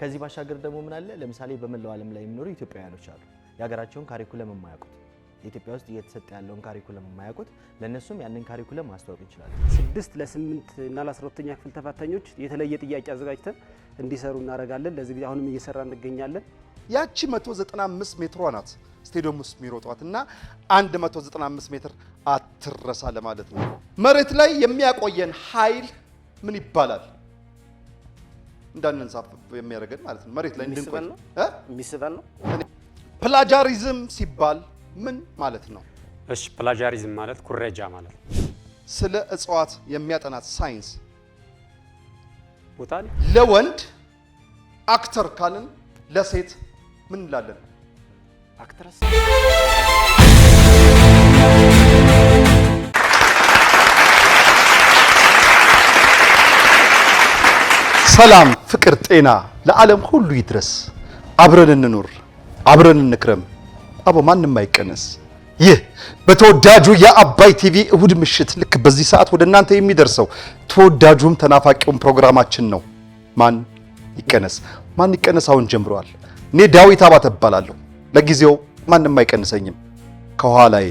ከዚህ ባሻገር ደግሞ ምን አለ ለምሳሌ በመላው ዓለም ላይ የሚኖሩ ኢትዮጵያውያኖች አሉ ያገራቸውን ካሪኩለም የማያውቁት ኢትዮጵያ ውስጥ እየተሰጠ ያለውን ካሪኩለም የማያውቁት ለነሱም ያንን ካሪኩለም ማስተዋወቅ እንችላለን 6 ለ8 እና ለ12ኛ ክፍል ተፈታኞች የተለየ ጥያቄ አዘጋጅተን እንዲሰሩ እናደርጋለን ለዚህ ጊዜ አሁንም እየሰራ እንገኛለን ያቺ 195 ሜትሯ ናት ስቴዲየም ውስጥ የሚሮጧትና 195 ሜትር አትረሳ ለማለት ነው መሬት ላይ የሚያቆየን ኃይል ምን ይባላል እንዳንንሳፍ የሚያደርገን ማለት ነው መሬት ላይ እንድንቆይ የሚስበን ነው ፕላጃሪዝም ሲባል ምን ማለት ነው እሺ ፕላጃሪዝም ማለት ኩረጃ ማለት ስለ እጽዋት የሚያጠናት ሳይንስ ቦታል ለወንድ አክተር ካልን ለሴት ምን እንላለን አክትረስ ሰላም ፍቅር ጤና ለዓለም ሁሉ ይድረስ አብረን እንኑር አብረን እንክረም አቦ ማንንም አይቀነስ ይህ በተወዳጁ የአባይ ቲቪ እሁድ ምሽት ልክ በዚህ ሰዓት ወደ እናንተ የሚደርሰው ተወዳጁም ተናፋቂውም ፕሮግራማችን ነው ማን ይቀነስ አሁን ጀምሯል እኔ ዳዊት አባተ እባላለሁ ለጊዜው ማንንም አይቀንሰኝም ከኋላዬ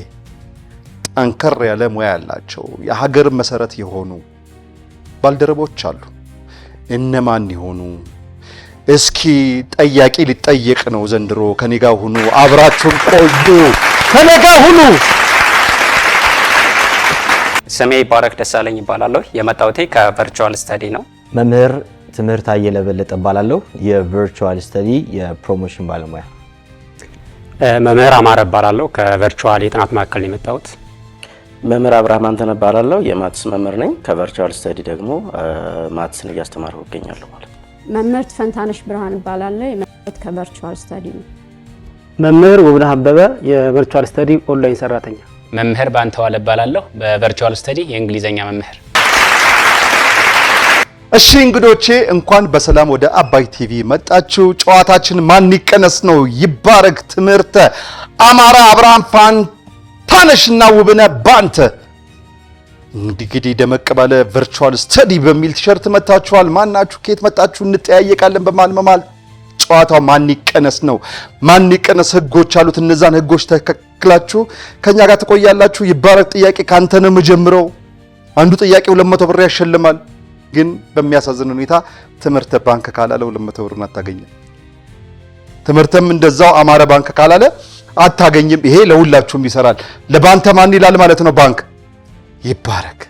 ጠንከር ያለ ሙያ ያላቸው የሀገር መሰረት የሆኑ ባልደረቦች አሉ እነማን ይሆኑ እስኪ ጠያቂ ሊጠየቅ ነው ዘንድሮ ከኔ ጋር ሁኑ አብራችሁን ቆዩ ከኔ ጋር ሁኑ ስሜ ባረክ ደሳለኝ ይባላልው የመጣሁት ከቨርቹዋል ስታዲ ነው መምህር ትምህርት አየለ በለጠ እባላለሁ የቨርቹዋል ስታዲ የፕሮሞሽን ባለሙያ መምህር አማረ እባላለሁ ከቨርቹዋል የጥናት ማዕከል የመጣሁት መምህር አብርሃም አንተነህ እባላለሁ የማትስ መምህር ነኝ ከቨርቹዋል ስታዲ ደግሞ ማትስን እያስተማርኩ እገኛለሁ ማለት ነው መምህር ፈንታነሽ ብርሃን እባላለሁ የመጣሁት ከቨርቹዋል ስታዲ ነው መምህር ውብነህ አበበ የቨርቹዋል ስታዲ ኦንላይን ሰራተኛ መምህር ባንተዋለ እባላለሁ በቨርቹዋል ስታዲ የእንግሊዘኛ መምህር እሺ እንግዶቼ እንኳን በሰላም ወደ አባይ ቲቪ መጣችሁ ጨዋታችን ማን ይቀነስ ነው ይባረክ ትምህርተ አማራ አብርሃም ፋንታነሽና ውብነህ ባንተ እንግዲህ ደመቅ ባለ ቨርቹዋል ስታዲ በሚል ቲሸርት መጣችኋል ማናችሁ ከየት መጣችሁ እንጠያየቃለን በማልመማል ጨዋታው ማን ይቀነስ ነው ማን ይቀነስ ህጎች አሉት እነዛን ህጎች ተከክላችሁ ከኛ ጋር ተቆያላችሁ ይባረክ ጥያቄ ካንተ ነው መጀመሪያው አንዱ ጥያቄ 200 ብር ያሸልማል ግን በሚያሳዝን ሁኔታ ትምህርተ ባንክ ካላለ 200 ብር አታገኝም ትምህርተም እንደዛው አማረ ባንክ ካላለ አታገኝም ይሄ ለሁላችሁም ይሰራል ለባንተ ማን ይላል ማለት ነው ባንክ ይባረክ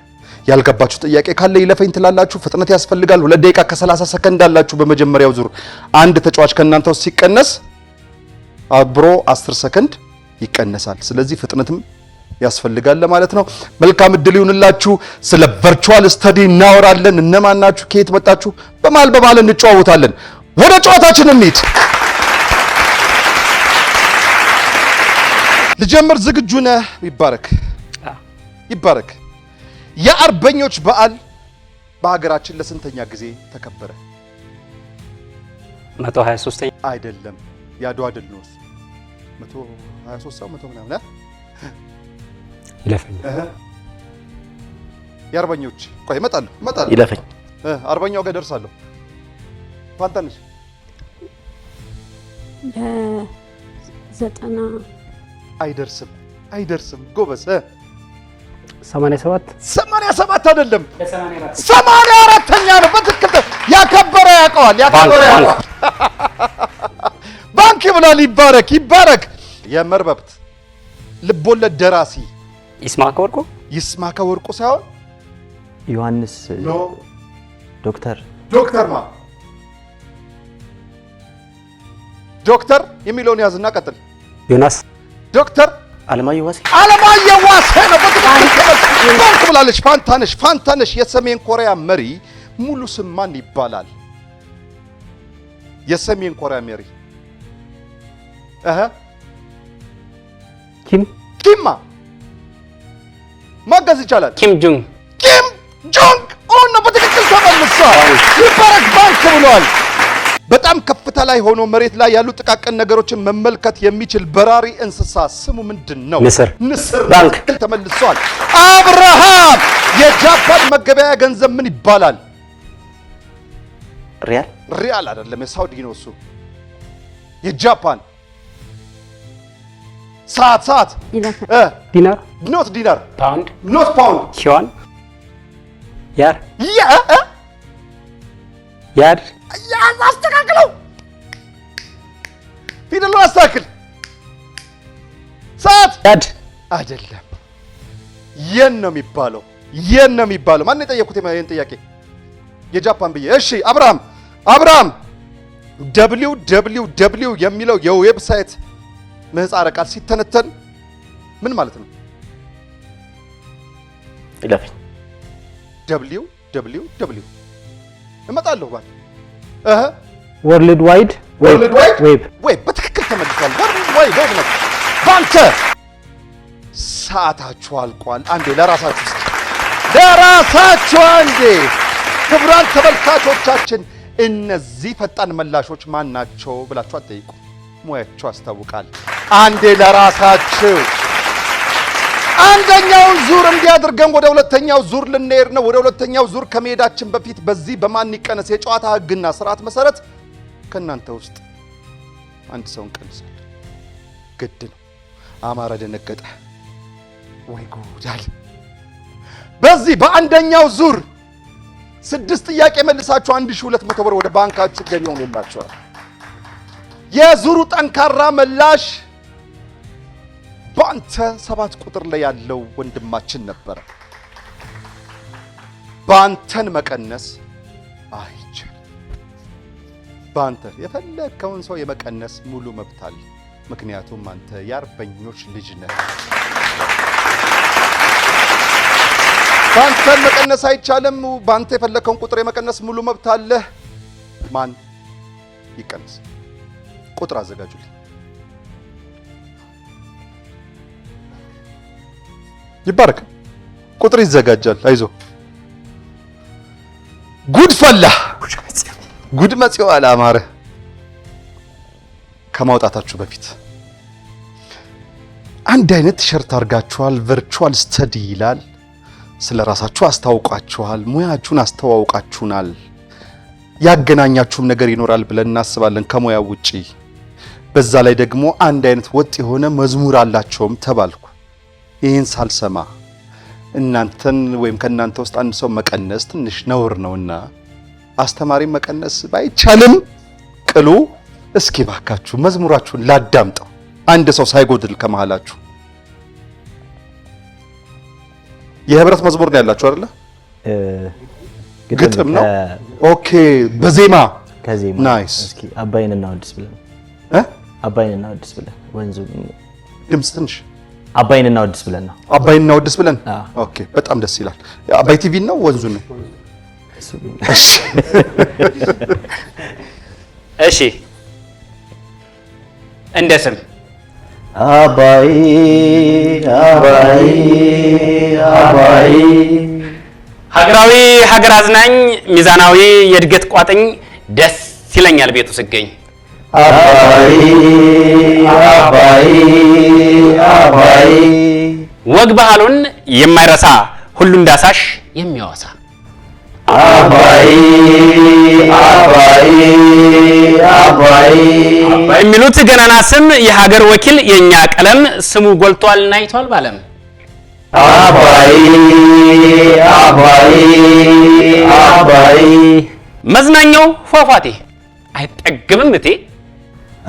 ያልገባችሁ ጥያቄ ካለ ይለፈኝ ትላላችሁ ፍጥነት ያስፈልጋል 2 ደቂቃ ከ30 ሰከንድ አላችሁ በመጀመሪያው ዙር አንድ ተጫዋች ከናንተው ሲቀነስ አብሮ 10 ሰከንድ ይቀነሳል ስለዚህ ፍጥነትም ያስፈልጋል ለማለት ነው መልካም እድል ይሁንላችሁ ስለ ቨርቹዋል ስታዲ እናወራለን እነማን ናችሁ ከየት መጣችሁ በማል እንጫወታለን ወደ ጨዋታችን እንሂድ ልጀምር ዝግጁ ነህ ይባረክ የአርበኞች በዓል በሀገራችን ለስንተኛ ጊዜ ተከበረ 123 አይደለም ያድዋ ድል ነው 123 ሰው 100 ምናምን ይለፈኝ የአርበኞች ቆይ እመጣለሁ ይለፈኝ አርበኛው ጋር ደርሳለሁ ፋንታነሽ ዘጠና አይደርስም ጎበዝ 87 አይደለም 84ኛ ነው በትክክል ያከበረ ያውቀዋል ባንክ ብሏል ይባረክ የመርበብት ልቦለድ ደራሲ ይስማከ ወርቁ ሳይሆን ዮሐንስ ዶክተር የሚለውን ያዝና ቀጥል ዮናስ ዶክተር አለማየሁ ዋሴ ነው በትክክል ባንክ ብላለች ፋንታነሽ የሰሜን ኮሪያ መሪ ሙሉ ስም ማን ይባላል የሰሜን ኮሪያ መሪ ኪም ማገዝ ይቻላል ኪም ጆንግ ኦን በትክክል ተመልሷል ይባረክ ባንክ ብሏል በጣም ከፍታ ላይ ሆኖ መሬት ላይ ያሉ ጥቃቅን ነገሮችን መመልከት የሚችል በራሪ እንስሳ ስሙ ምንድነው ንስር ባንክ ተመልሷል አብርሃም የጃፓን መገበያያ ገንዘብ ምን ይባላል ሪያል አይደለም፣ የሳውዲ ነው እሱ። የጃፓን ሰዓት ዲናር ኖት ዲናር ፓውንድ ኖት ፓውንድ ሺዋን ያድ አስተካክለው፣ ፊደሉን አስተካክል። ሰዓት ያድ አይደለም፣ የን ነው የሚባለው። የን ነው የሚባለው። ማን የጠየቁት ይሄን ጥያቄ? የጃፓን ብዬ። እሺ አብርሃም www የሚለው የዌብሳይት ምህጻረ ቃል ሲተነተን ምን ማለት ነው? ይለፈኝ www እመጣለሁ ባል ወርልድ ዋይድ ዌብ በትክክል ተመልሷል። ወርልድ ዋይድ ዌብ ነው። ባንተ ሰዓታችሁ አልቋል። አንዴ ለራሳችሁ አንዴ። ክቡራን ተመልካቾቻችን እነዚህ ፈጣን መላሾች ማን ናቸው ብላችሁ አትጠይቁ፣ ሙያቸው ያስታውቃል። አንዴ ለራሳችሁ። አንደኛውን ዙር እንዲያድርገን ወደ ሁለተኛው ዙር ልንሄድ ነው። ወደ ሁለተኛው ዙር ከመሄዳችን በፊት በዚህ በማን ይቀነስ የጨዋታ ህግና ስርዓት መሰረት ከእናንተ ውስጥ አንድ ሰው እንቀንሳለን። ግድ ነው። አማረ ደነገጠ። ወይ ጉድ አለ። በዚህ በአንደኛው ዙር 6 ጥያቄ መልሳችሁ 1200 ብር ወደ ባንካችሁ ገቢ ሆኖላችኋል። የዙሩ ጠንካራ መላሽ ባንተ 7 ቁጥር ላይ ያለው ወንድማችን ነበረ። ባንተን መቀነስ አይቻልም። ባንተ የፈለከውን ሰው የመቀነስ ሙሉ መብት አለ። ምክንያቱም አንተ የአርበኞች ልጅ ነህ። ባንተን መቀነስ አይቻልም። ባንተ የፈለከውን ቁጥር የመቀነስ ሙሉ መብት አለ። ማን ይቀነስ? ቁጥር አዘጋጁልኝ። ይባረክ። ቁጥር ይዘጋጃል። አይዞ። ጉድ ፈላ። ጉድ መጽዮ አላማረ። ከማውጣታችሁ በፊት አንድ አይነት ቲሸርት አድርጋችኋል። ቨርቹዋል ስተዲ ይላል። ስለ ራሳችሁ አስተዋውቃችኋል። ሙያችሁን አስተዋውቃችሁናል። ያገናኛችሁም ነገር ይኖራል ብለን እናስባለን ከሙያው ውጪ። በዛ ላይ ደግሞ አንድ አይነት ወጥ የሆነ መዝሙር አላቸውም ተባልኩ። ይህን ሳልሰማ እናንተን ወይም ከእናንተ ውስጥ አንድ ሰው መቀነስ ትንሽ ነውር ነውና አስተማሪ መቀነስ ባይቻልም ቅሉ እስኪ ባካችሁ መዝሙራችሁን ላዳምጠው፣ አንድ ሰው ሳይጎድል ከመሃላችሁ። የህብረት መዝሙር ነው ያላችሁ አይደለ? ግጥም ነው። ኦኬ፣ በዜማ ከዜማ ናይስ። እስኪ አባይን እናወድስ ብለን አባይን እናወድስ ብለን ወንዙ ድምፅ ትንሽ አባይን እናወድስ ብለን ነው። አባይን እናወድስ ብለን። ኦኬ፣ በጣም ደስ ይላል። አባይ ቲቪ ነው ወንዙ ነው። እሺ፣ እንደ ስም አባይ አባይ አባይ ሀገራዊ ሀገር አዝናኝ ሚዛናዊ የእድገት ቋጥኝ ደስ ይለኛል ቤቱ ስገኝ። አባይ አባይ አባይ ወግ ባህሉን የማይረሳ ሁሉን ዳሳሽ የሚያወሳ አባይ አባይ አባይ የሚሉት ገናና ስም የሀገር ወኪል የኛ ቀለም ስሙ ጎልቷል ናይቷል ባለም። አባይ አባይ አባይ መዝናኛው ፏፏቴ አይጠግብም እቴ።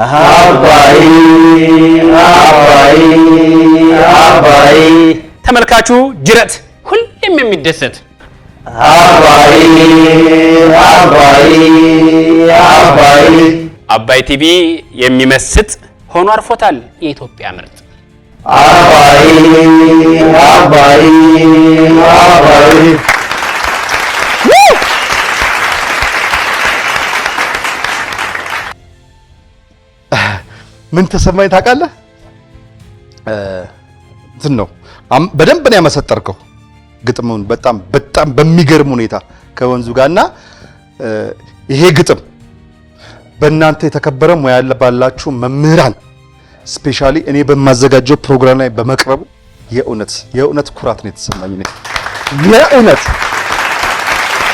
አባይ አባይ አባይ ተመልካቹ ጅረት ሁሌም የሚደሰት አባይ አባይ አባይ አባይ ቲቪ የሚመስጥ ሆኖ አርፎታል የኢትዮጵያ ምርጥ። አባይ አባይ አባይ ምን ተሰማኝ ታውቃለህ? እንትን ነው በደንብ ነው ያመሰጠርከው ግጥሙን በጣም በሚገርም ሁኔታ ከወንዙ ጋርና ይሄ ግጥም በእናንተ የተከበረ ሙያ ባላችሁ መምህራን ስፔሻሊ እኔ በማዘጋጀው ፕሮግራም ላይ በመቅረቡ የእውነት ኩራት ነው የተሰማኝ ነው የእውነት።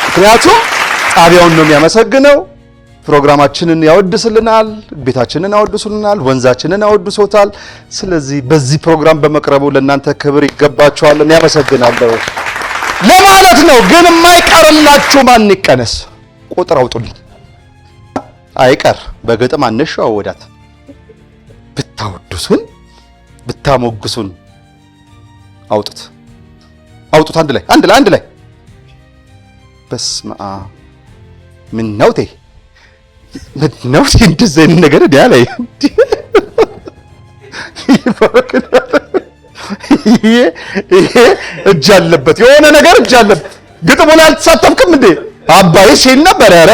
ምክንያቱም ጣቢያውን ነው የሚያመሰግነው፣ ፕሮግራማችንን ያወድስልናል፣ ቤታችንን ያወድሱልናል፣ ወንዛችንን ያወድሶታል። ስለዚህ በዚህ ፕሮግራም በመቅረቡ ለእናንተ ክብር ይገባችኋል። እኔ ያመሰግናለሁ ለማለት ነው። ግን የማይቀርላችሁ ማን ይቀነስ? ቁጥር አውጡልኝ። አይቀር በግጥም አንሻው ወዳት ብታወድሱን ብታሞግሱን አውጡት አንድ ላይ በስመ አብ ምን ነው እንደዚህ አይነት ነገር ላይ ይሄ እጅ አለበት፣ የሆነ ነገር እጅ አለበት። ግጥሙ ላይ አልተሳተፍክም እንዴ? አባይ ሲል ነበር። ኧረ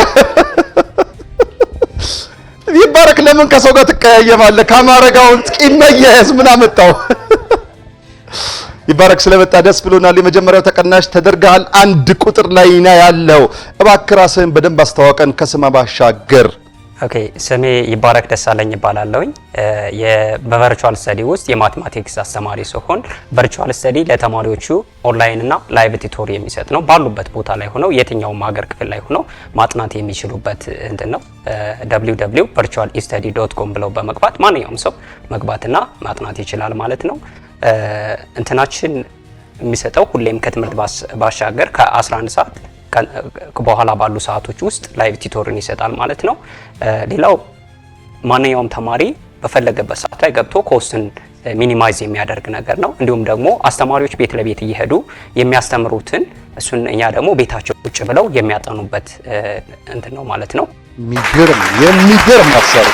ይባረክ። ለምን ከሰው ጋር ትቀያየማለህ? ከማረጋውን ቂም መያያዝ ምን አመጣው? ይባረክ። ስለመጣ ደስ ብሎናል። የመጀመሪያው ተቀናሽ ተደርገሃል። 1 ቁጥር ላይ ነው ያለው። እባክህ ራስህን በደንብ አስተዋውቀን ከስማ ባሻገር። ኦኬ፣ ስሜ ይባረክ ደሳለኝ ይባላለሁኝ። በቨርቹዋል ስተዲ ውስጥ የማቴማቲክስ አስተማሪ ሲሆን ቨርቹዋል ስተዲ ለተማሪዎቹ ኦንላይን እና ላይቭ ቲቶሪ የሚሰጥ ነው። ባሉበት ቦታ ላይ ሆነው የትኛውም ሀገር ክፍል ላይ ሆነው ማጥናት የሚችሉበት እንትን ነው። www.virtualstudy.com ብለው በመግባት ማንኛውም ሰው መግባትና ማጥናት ይችላል ማለት ነው። እንትናችን የሚሰጠው ሁሌም ከትምህርት ባሻገር ከ11 ሰዓት በኋላ ባሉ ሰዓቶች ውስጥ ላይቭ ቲቶርን ይሰጣል ማለት ነው። ሌላው ማንኛውም ተማሪ በፈለገበት ሰዓት ላይ ገብቶ ኮስትን ሚኒማይዝ የሚያደርግ ነገር ነው። እንዲሁም ደግሞ አስተማሪዎች ቤት ለቤት እየሄዱ የሚያስተምሩትን እሱን እኛ ደግሞ ቤታቸው ቁጭ ብለው የሚያጠኑበት እንትን ነው ማለት ነው። የሚገርም ሀሳብ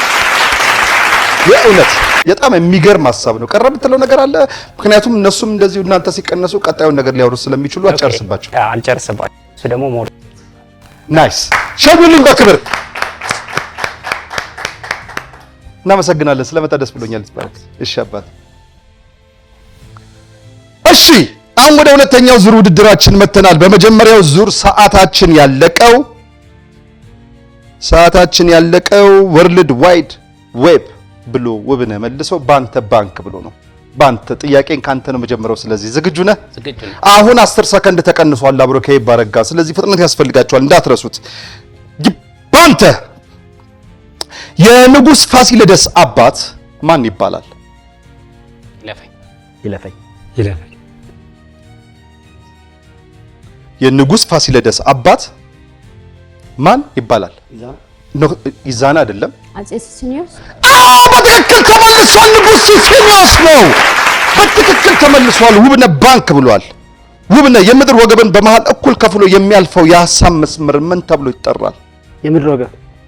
የእውነት በጣም የሚገርም ሀሳብ ነው። ቀረ ብትለው ነገር አለ? ምክንያቱም እነሱም እንደዚሁ እናንተ ሲቀነሱ ቀጣዩን ነገር ሊያወሩ ስለሚችሉ አልጨርስባቸው። እሱ ደግሞ ሞር ናይስ ሸጉልኝ በክብር እናመሰግናለን። ስለመጣ ደስ ብሎኛል። እሺ አባት። እሺ አሁን ወደ ሁለተኛው ዙር ውድድራችን መተናል። በመጀመሪያው ዙር ሰዓታችን ያለቀው ወርልድ ዋይድ ዌብ ብሎ ውብነህ መልሶ ባንተ ባንክ ብሎ ነው። ባንተ ጥያቄን ካንተ ነው መጀመሪያው። ስለዚህ ዝግጁ ነህ? አሁን 10 ሰከንድ ተቀንሷል አብሮ ከይባረክ ጋር። ስለዚህ ፍጥነት ያስፈልጋቸዋል እንዳትረሱት። ባንተ የንጉስ ፋሲለደስ አባት ማን ይባላል? ይለፈኝ። የንጉስ ፋሲለደስ አባት ማን ይባላል? ኢዛና አይደለም። አጼ ሲሲኒዮስ። በትክክል ተመልሷል። ንጉስ ሲሲኒዮስ ነው። በትክክል ተመልሷል። ውብነህ ባንክ ብሏል። ውብነህ የምድር ወገብን በመሃል እኩል ከፍሎ የሚያልፈው የሀሳብ መስመር ምን ተብሎ ይጠራል?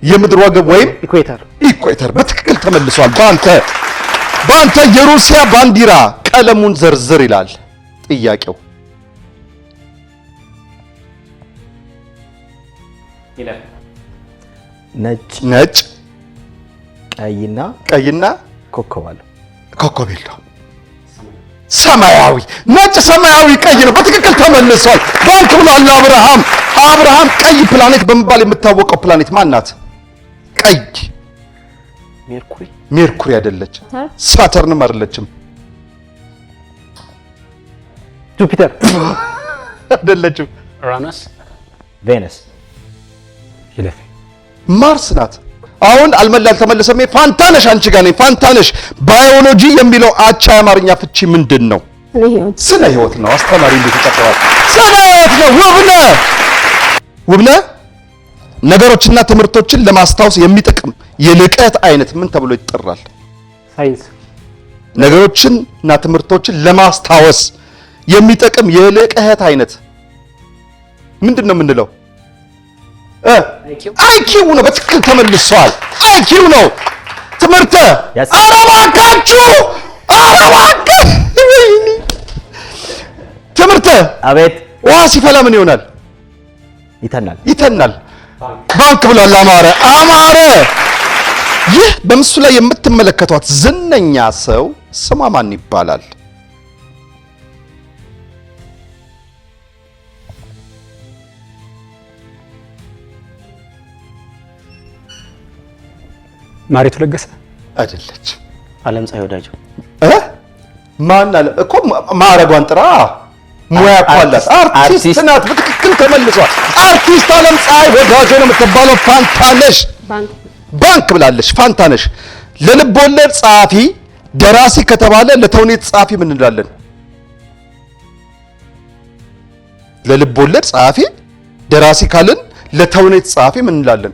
የምድር ወገብ ወይም ኢኩዌተር። በትክክል ተመልሷል። በአንተ የሩሲያ ባንዲራ ቀለሙን ዘርዝር ይላል ጥያቄው። ነጭ፣ ቀይና ኮከብ አለ። ኮከብ የለው። ሰማያዊ፣ ነጭ፣ ሰማያዊ፣ ቀይ ነው። በትክክል ተመልሷል። ባንክ ብሏል አብርሃም። ቀይ ፕላኔት በመባል የምታወቀው ፕላኔት ማን ናት? ቀይ ሜርኩሪ አይደለች። ሳተርንም አይደለችም። ጁፒተር አይደለችም። ዩራነስ፣ ቬነስ፣ ማርስ ናት። አሁን አልተመለሰም። ፋንታነሽ አንቺ ጋር ነኝ። ፋንታነሽ ባዮሎጂ የሚለው አቻ የአማርኛ ፍቺ ምንድን ነው? ስነ ህይወት ነው። አስተማሪ እንዴት ይቀጥላል? ስነ ህይወት ነው። ውብነህ ነገሮችና ትምህርቶችን ለማስታወስ የሚጠቅም የልቀት አይነት ምን ተብሎ ይጠራል? ሳይንስ። ነገሮችንና ትምህርቶችን ለማስታወስ የሚጠቅም የልቀት አይነት ምንድን ነው የምንለው? አይኪው ነው። በትክክል ተመልሷል። አይኪው ነው። ትምህርት አረባካችሁ ትምህርት አቤት። ውሃ ሲፈላ ምን ይሆናል? ይተናል። ባንክ ብሏል አማረ። ይህ በምስሉ ላይ የምትመለከቷት ዝነኛ ሰው ስሟ ማን ይባላል? ማሪቱ ለገሰ አይደለች። ዓለም ፀሐይ ወዳጆ ማን አለ እኮ ማዕረጓን ጥራ። ሙያ እኮ አላት። አርቲስት ናት። በትክክል ተመልሷል። አርቲስት ዓለም ፀሐይ ወዳጆ ነው የምትባለው። ፋንታነሽ ባንክ ብላለች። ፋንታነሽ ለልብ ወለድ ጸሐፊ ደራሲ ከተባለ ለተውኔት ጸሐፊ ምን እንላለን? ለልብ ወለድ ጸሐፊ ደራሲ ካልን ለተውኔት ጸሐፊ ምን እንላለን?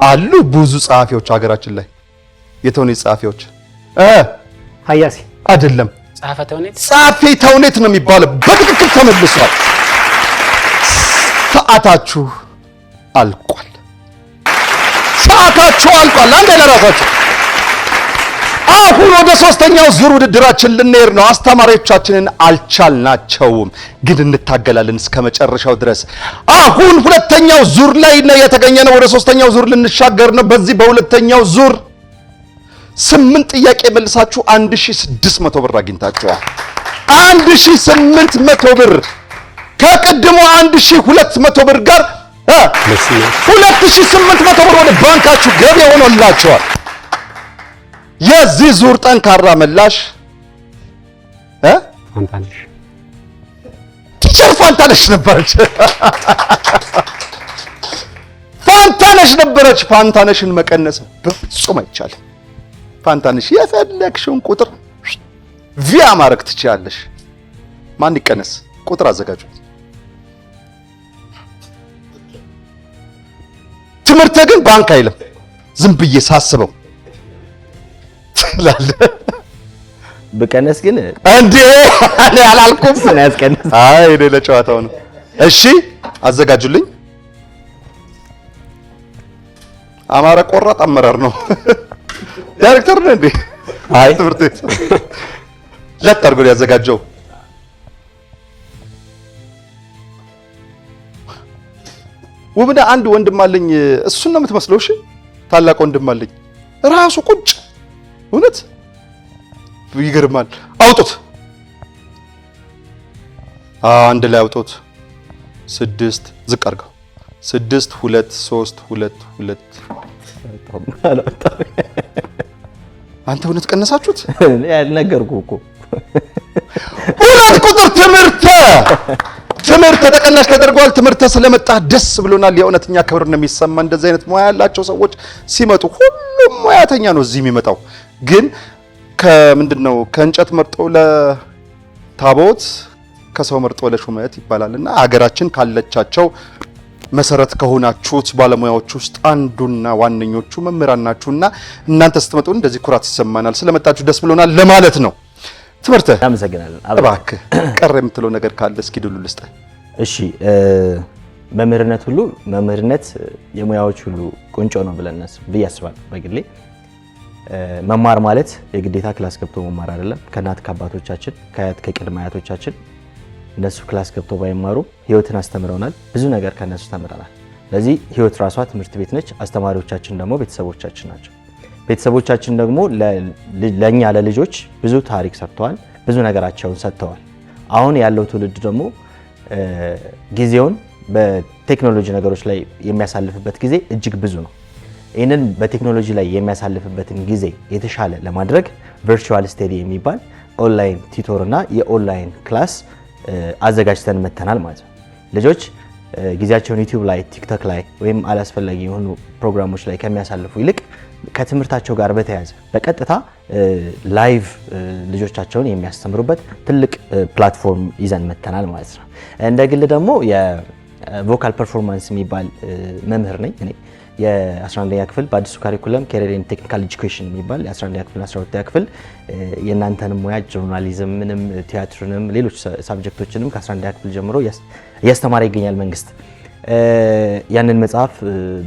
አሉ ብዙ ጸሐፊዎች ሀገራችን ላይ የተውኔት ጸሐፊዎች ሀያሲ አይደለም፣ ጸሐፌ ተውኔት ጸሐፊ ተውኔት ነው የሚባለው። በትክክል ተመልሷል። ሰዓታችሁ አልቋል። ሰዓታችሁ አልቋል። አንዴ ለራሳችሁ አሁን ወደ ሶስተኛው ዙር ውድድራችን ልንሄድ ነው። አስተማሪዎቻችንን አልቻልናቸውም፣ ግን እንታገላለን እስከ መጨረሻው ድረስ። አሁን ሁለተኛው ዙር ላይ ነው የተገኘነው። ወደ ሶስተኛው ዙር ልንሻገር ነው። በዚህ በሁለተኛው ዙር 8 ጥያቄ መልሳችሁ 1600 ብር አግኝታችኋል። 1800 ብር ከቀድሞ 1200 ብር ጋር 2800 ብር ወደ ባንካችሁ ገቢ ሆኖላችኋል። የዚህ ዙር ጠንካራ ምላሽ ፋንታነሽ ቲቸር ፋንታነሽ ነበረች። ፋንታነሽ ነበረች። ፋንታነሽን መቀነስ በፍጹም አይቻልም። ፋንታነሽ የፈለግሽውን ቁጥር ቪያ ማድረግ ትችያለሽ። ማን ይቀነስ? ቁጥር አዘጋጁ። ትምህርት ግን ባንክ አይልም። ዝም ብዬ ሳስበው ትላለ ብቀነስ ግን እንዴ እኔ አላልኩም። ምን ያስቀነስ? አይ እኔ ለጨዋታው ነው። እሺ አዘጋጁልኝ። አማረ ቆራጥ አመራር ነው። ዳይሬክተር ነው እንዴ? አይ ትምህርት ቤት ለታርጎ ያዘጋጀው ውብና አንድ ወንድም አለኝ። እሱን ነው የምትመስለው። እሺ ታላቅ ወንድም አለኝ ራሱ ቁጭ። እውነት ይገርማል። አውጡት፣ አንድ ላይ አውጡት። 6 ዝቅ አድርገው 6 2 3 2 2 አንተ እውነት ቀነሳችሁት? ያልነገርኩህ እኮ ሁለት ቁጥር ትምህርት ተቀናሽ ተደርጓል። ትምህርት ስለመጣ ደስ ብሎናል። የእውነተኛ ክብር ነው የሚሰማ። እንደዚህ አይነት ሙያ ያላቸው ሰዎች ሲመጡ ሁሉም ሙያተኛ ነው እዚህ የሚመጣው። ግን ከምንድነው ከእንጨት መርጦ ለታቦት ከሰው መርጦ ለሹመት ይባላልና ሀገራችን ካለቻቸው መሰረት ከሆናችሁት ባለሙያዎች ውስጥ አንዱና ዋነኞቹ መምህራን ናችሁና እናንተ ስትመጡ እንደዚህ ኩራት ይሰማናል። ስለመጣችሁ ደስ ብሎናል ለማለት ነው። ትምህርት አመሰግናለሁ። እባክህ ቀረ የምትለው ነገር ካለ እስኪ ድሉ ልስጥ። እሺ መምህርነት የሙያዎች ሁሉ ቁንጮ ነው ብዬ አስባለሁ። በግሌ መማር ማለት የግዴታ ክላስ ገብቶ መማር አይደለም። ከእናት ከአባቶቻችን ከአያት ከቅድመ አያቶቻችን እነሱ ክላስ ገብቶ ባይማሩ ህይወትን አስተምረውናል። ብዙ ነገር ከነሱ ተምረናል። ስለዚህ ህይወት ራሷ ትምህርት ቤት ነች። አስተማሪዎቻችን ደግሞ ቤተሰቦቻችን ናቸው። ቤተሰቦቻችን ደግሞ ለኛ ለልጆች ብዙ ታሪክ ሰርተዋል፣ ብዙ ነገራቸውን ሰጥተዋል። አሁን ያለው ትውልድ ደግሞ ጊዜውን በቴክኖሎጂ ነገሮች ላይ የሚያሳልፍበት ጊዜ እጅግ ብዙ ነው። ይህንን በቴክኖሎጂ ላይ የሚያሳልፍበትን ጊዜ የተሻለ ለማድረግ ቨርቹዋል ስቴዲ የሚባል ኦንላይን ቲቶር እና የኦንላይን ክላስ አዘጋጅተን መተናል ማለት ነው። ልጆች ጊዜያቸውን ዩቲዩብ ላይ ቲክቶክ ላይ ወይም አላስፈላጊ የሆኑ ፕሮግራሞች ላይ ከሚያሳልፉ ይልቅ ከትምህርታቸው ጋር በተያያዘ በቀጥታ ላይቭ ልጆቻቸውን የሚያስተምሩበት ትልቅ ፕላትፎርም ይዘን መተናል ማለት ነው። እንደ ግል ደግሞ የቮካል ፐርፎርማንስ የሚባል መምህር ነኝ እኔ። የ11ኛ ክፍል በአዲሱ ካሪኩለም ካሪየር ኤንድ ቴክኒካል ኤጁኬሽን የሚባል የ11ኛ ክፍል 12ኛ ክፍል የእናንተንም ሙያ ጆርናሊዝምንም ቲያትርንም ሌሎች ሳብጀክቶችንም ከ11ኛ ክፍል ጀምሮ እያስተማረ ይገኛል መንግስት። ያንን መጽሐፍ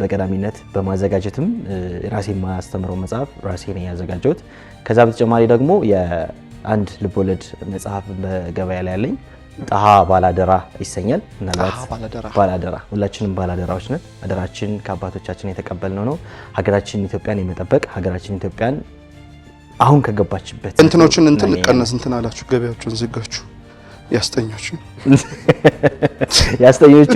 በቀዳሚነት በማዘጋጀትም ራሴ የማስተምረው መጽሐፍ ራሴ ነኝ ያዘጋጀሁት። ከዛ በተጨማሪ ደግሞ የአንድ ልቦለድ መጽሐፍ በገበያ ላይ ያለኝ ጣሃ ባላደራ ይሰኛል። ምናልባት ባላደራ ሁላችንም ባላደራዎች ነን። አደራችን ከአባቶቻችን የተቀበልነው ነው። ሀገራችን ኢትዮጵያን የመጠበቅ ሀገራችን ኢትዮጵያን አሁን ከገባችበት እንትኖችን እንትን ቀነስ እንትን አላችሁ፣ ገበያችሁን ዘጋችሁ። ያስጠኞቹ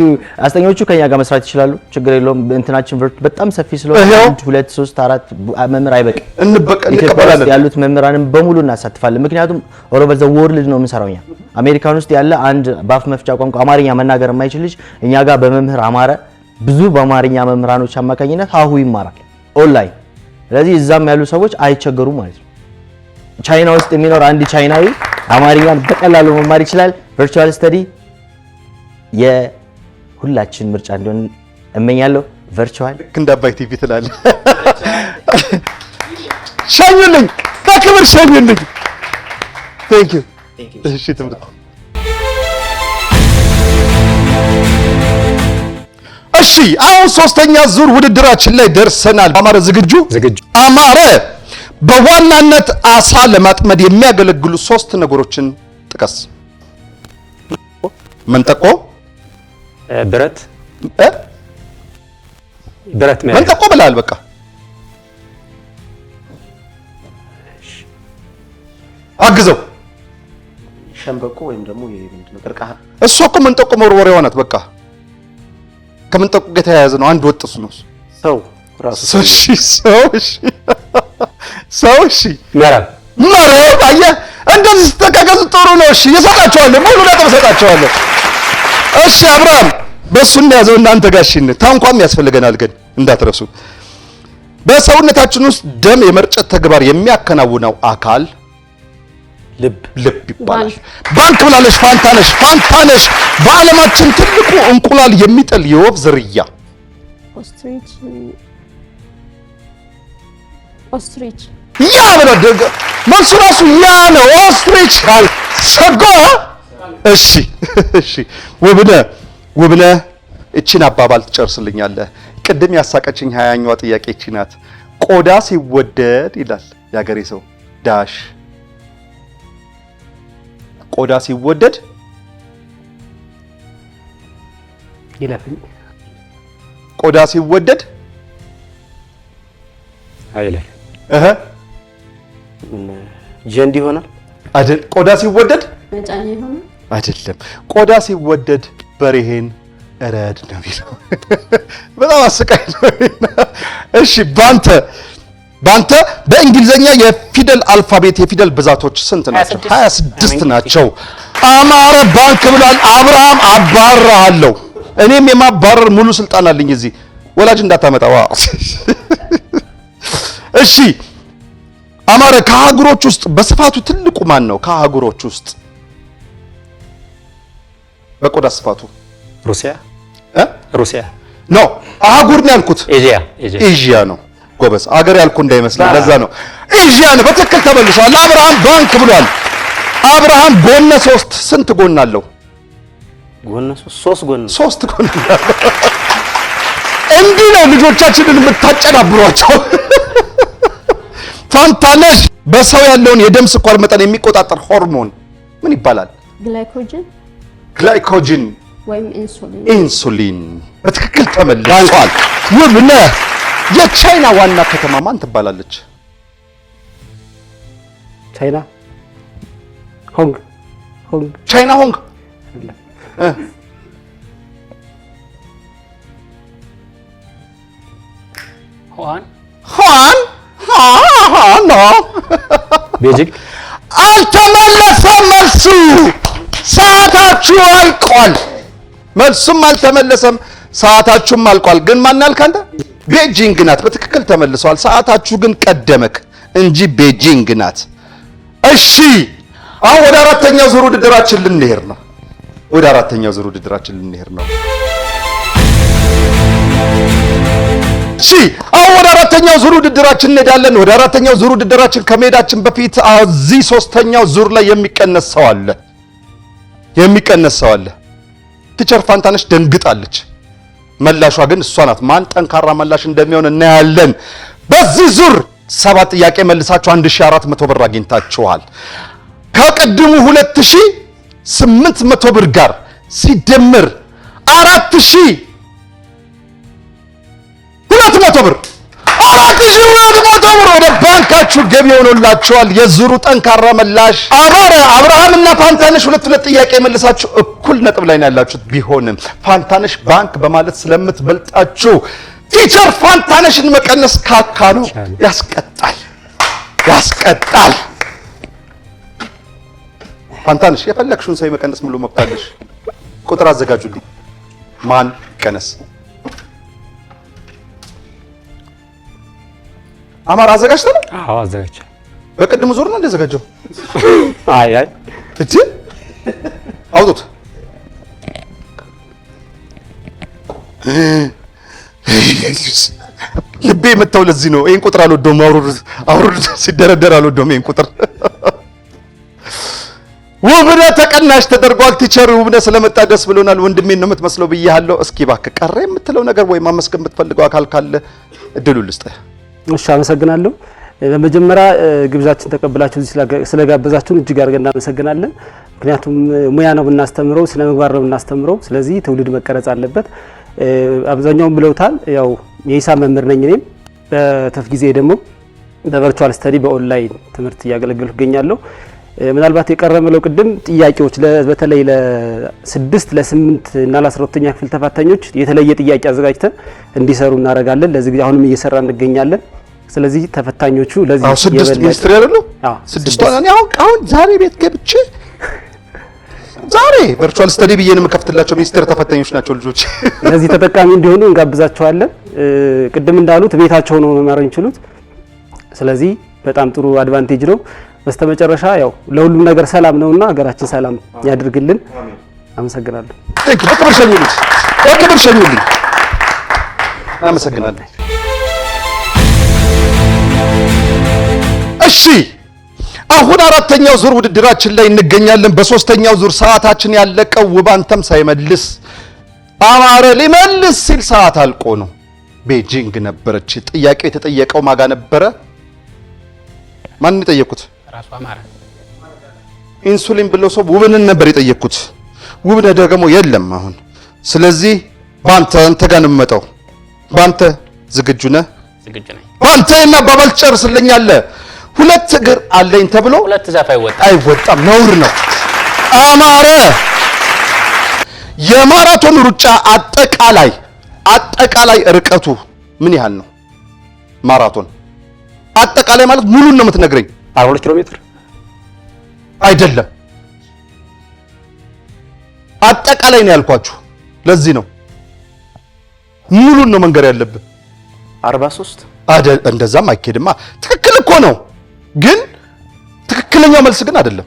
ከኛ ጋር መስራት ይችላሉ። ችግር የለውም። እንትናችን በጣም ሰፊ ስለሆነ 1 2 3 4 መምህር አይበቃም። እንቀበላለን። ያሉት መምህራንን በሙሉ እናሳትፋለን። ምክንያቱም ኦል ኦቨር ዘ ወርልድ ነው የምንሰራው እኛ። አሜሪካን ውስጥ ያለ አንድ ባፍ መፍቻ ቋንቋ አማርኛ መናገር የማይችል ልጅ እኛ ጋር በመምህር አማረ ብዙ በአማርኛ መምህራኖች አማካኝነት ሀሁ ይማራል ኦንላይን። ስለዚህ እዛም ያሉ ሰዎች አይቸገሩም ማለት ነው። ቻይና ውስጥ የሚኖር አንድ ቻይናዊ አማርኛን በቀላሉ መማር ይችላል። ቨርቹዋል ስተዲ የሁላችን ምርጫ እንዲሆን እመኛለሁ። ቨርቹዋል እንደ አባይ ቲቪ ትላለህ። ሸኙልኝ፣ በክብር ሸኙልኝ። ቴንክ ዩ። እሺ ትምህርት እሺ፣ አሁን 3ኛ ዙር ውድድራችን ላይ ደርሰናል። አማረ ዝግጁ? አማረ በዋናነት አሳ ለማጥመድ የሚያገለግሉ 3 ነገሮችን ጥቀስ። መንጠቆ፣ ብረት መንጠቆ ብለሃል። በቃ አግዘው። ሸምበቆ ወይም ደግሞ ምንድነው ቀርቃሃ። እሱ እኮ መንጠቆ መወርወሪያዋ ናት። በቃ ከመንጠቆ ጋር የተያያዘ ነው። አንድ ወጥ እሱ ነው። ሰው ራሱ ሰው እሺ፣ መረብ አየህ፣ እንደዚህ ስተካከሉ ጥሩ ነው። እሺ እሰጣቸዋለሁ፣ ሙሉ ነጥብ እሰጣቸዋለሁ። እሺ አብርሃም፣ በሱ እንደያዘው እናንተ ጋሽን ታንኳም ያስፈልገናል፣ ግን እንዳትረሱ። በሰውነታችን ውስጥ ደም የመርጨት ተግባር የሚያከናውነው አካል ልብ ይባላል። ባንክ ብላለሽ ፋንታነሽ። በዓለማችን ትልቁ እንቁላል የሚጥል የወፍ ዝርያ ኦስትሪች። ያ ብለህ መልሱ ራሱ ያ ነው። ኦስትሪች ሰጎ። እሺ ውብነህ እቺን አባባል ትጨርስልኛለህ። ቅድም ያሳቀችኝ 20ኛዋ ጥያቄ እቺ ናት። ቆዳ ሲወደድ ይላል ያገሬ ሰው ዳሽ። ቆዳ ሲወደድ ይለፍኝ። ቆዳ ሲወደድ አይለኝ ጀንድ ይሆናል አይደል? ቆዳ ሲወደድ መጫኛ ይሆናል አይደለም። ቆዳ ሲወደድ በሬሄን እረድ ነው የሚለው። በጣም አስቃይ ነው። እሺ ባንተ በእንግሊዘኛ የፊደል አልፋቤት የፊደል ብዛቶች ስንት ናቸው? 26 ናቸው። አማረ ባንክ ብሏል። አብርሃም አባራለሁ። እኔም የማባረር ሙሉ ስልጣን አለኝ እዚህ። ወላጅ እንዳታመጣ። እሺ አማረ ከአህጉሮች ውስጥ በስፋቱ ትልቁ ማን ነው? ከአህጉሮች ውስጥ በቆዳ ስፋቱ ሩሲያ ነው። አህጉር ነው ያልኩት። ኤዥያ ነው። ጎበዝ አገር ያልኩ እንዳይመስል ለዛ ነው። ኤዥያ ነው። በትክክል ተመልሷል። አብርሃም ባንክ ብሏል። አብርሃም ጎነ 3 ስንት ጎን አለው? ጎነ 3 ጎን 3 ጎን አለው። እንዲህ ነው ልጆቻችንን የምታጨናብሯቸው። ፋንታነሽ በሰው ያለውን የደም ስኳር መጠን የሚቆጣጠር ሆርሞን ምን ይባላል? ግላይኮጅን ወይም ኢንሱሊን። በትክክል ተመልሷል። ውብነህ የቻይና ዋና ከተማ ማን ትባላለች? ቻይና ሆንግ ቻይና ሆንግ ሆን ነው። ቤጂንግ አልተመለሰም መልሱ። ሰዓታችሁ አልቋል። መልሱም አልተመለሰም፣ ሰዓታችሁም አልቋል። ግን ማን ያልክ አንተ? ቤጂንግ ናት። በትክክል ተመልሰዋል። ሰዓታችሁ ግን ቀደመክ እንጂ ቤጂንግ ናት። እሺ አሁን ወደ አራተኛው ዙር ውድድራችን ልንሄድ ነው። እሺ አሁን ወደ አራተኛው ዙር ውድድራችን እንሄዳለን። ወደ አራተኛው ዙር ውድድራችን ከመሄዳችን በፊት እዚህ 3ኛው ዙር ላይ የሚቀነስ ሰው አለ። ቲቸር ፋንታነሽ ደንግጣለች። መላሿ ግን እሷ ናት። ማን ጠንካራ መላሽ እንደሚሆን እናያለን። በዚህ ዙር 7 ጥያቄ መልሳችሁ 1400 ብር አግኝታችኋል። ከቅድሙ 2800 ብር ጋር ሲደምር 4200 ብር 4200 ብር ወደ ባንካችሁ ገቢ ሆኖላችኋል። የዙሩ ጠንካራ ምላሽ አማረ አብርሃምና ፋንታነሽ ሁለት ጥያቄ መልሳችሁ እኩል ነጥብ ላይ ነው ያላችሁት። ቢሆንም ፋንታነሽ ባንክ በማለት ስለምትበልጣችሁ ቲቸር ፋንታነሽን መቀነስ ካካ ነው። ያስቀጣል። ፋንታነሽ የፈለግሽውን ሰው መቀነስ ሙሉ መብት አለሽ። ቁጥር አዘጋጁልኝ። ማን ይቀነስ? አማራ አዘጋጅተህ ነው? አዎ አዘጋጅቻለሁ። በቅድሙ ዙር ነው እንደዘጋጀው? አይ እቺ አውጡት። ልቤ የመታው ለዚህ ነው። ይሄን ቁጥር አልወደውም። አውሩድ ሲደረደር አልወደውም ይሄን ቁጥር። ውብነህ ተቀናሽ ተደርጓል። ቲቸር ውብነህ ስለመጣ ደስ ብሎናል። ወንድሜን ነው የምትመስለው ብያለሁ። እስኪ እባክህ ቀረ የምትለው ነገር ወይ ማመስገን የምትፈልገው አካል ካለ እድሉን ልስጥህ። እሺ፣ አመሰግናለሁ። በመጀመሪያ ግብዣችን ተቀብላችሁ ስለጋበዛችሁን እጅግ አድርገን እናመሰግናለን። ምክንያቱም ሙያ ነው የምናስተምረው፣ ስነ ምግባር ነው የምናስተምረው። ስለዚህ ትውልድ መቀረጽ አለበት። አብዛኛውን ብለውታል። ያው የሂሳብ መምህር ነኝ እኔም። በተፍ ጊዜ ደግሞ በቨርቹዋል ስተዲ በኦንላይን ትምህርት እያገለገልኩ እገኛለሁ። ምናልባት የቀረበለው ቅድም ጥያቄዎች በተለይ ለ6 ለ8 እና ለ12ኛ ክፍል ተፈታኞች የተለየ ጥያቄ አዘጋጅተን እንዲሰሩ እናደርጋለን። ለዚህ አሁንም እየሰራ እንገኛለን። ስለዚህ ተፈታኞቹ ለዚህ 6 ሚኒስትር ያለው 6 እኔ አሁን ዛሬ ቤት ገብቼ ዛሬ ቨርቹዋል ስተዲ ብዬ ነው የምከፍትላቸው። ሚኒስትር ተፈታኞች ናቸው ልጆች። ለዚህ ተጠቃሚ እንዲሆኑ እንጋብዛቸዋለን። ቅድም እንዳሉት ቤታቸው ነው መማር የሚችሉት። ስለዚህ በጣም ጥሩ አድቫንቴጅ ነው። በስተመጨረሻ ያው ለሁሉም ነገር ሰላም ነውና ሀገራችን ሰላም ያድርግልን። አመሰግናለሁ። በክብር ሸኙልኝ። አመሰግናለሁ። እሺ አሁን አራተኛው ዙር ውድድራችን ላይ እንገኛለን። በሶስተኛው ዙር ሰዓታችን ያለቀው ውባንተም ሳይመልስ አማረ ሊመልስ ሲል ሰዓት አልቆ ነው። ቤጂንግ ነበረች። ጥያቄው የተጠየቀው ማጋ ነበረ? ማን የጠየቁት? ራሱ አማረ ኢንሱሊን ብለው ሰው ውብንን ነበር የጠየቁት። ውብነህ ደግሞ የለም አሁን። ስለዚህ አንተ ጋር ነው የምመጣው። ባንተ ዝግጁ ነህ? ዝግጁ ነኝ። ባንተ እና ባባል ጨርስልኛለህ። ሁለት እግር አለኝ ተብሎ ሁለት ዛፍ አይወጣም፣ ነውር ነው። አማረ የማራቶን ሩጫ አጠቃላይ ርቀቱ ምን ያህል ነው? ማራቶን አጠቃላይ ማለት ሙሉን ነው የምትነግረኝ? 42 ኪሎ ሜትር አይደለም፣ አጠቃላይ ነው ያልኳችሁ። ለዚህ ነው ሙሉን ነው መንገር ያለብህ። 43 አይደል? እንደዛም አይኬድማ። ትክክል እኮ ነው፣ ግን ትክክለኛው መልስ ግን አይደለም።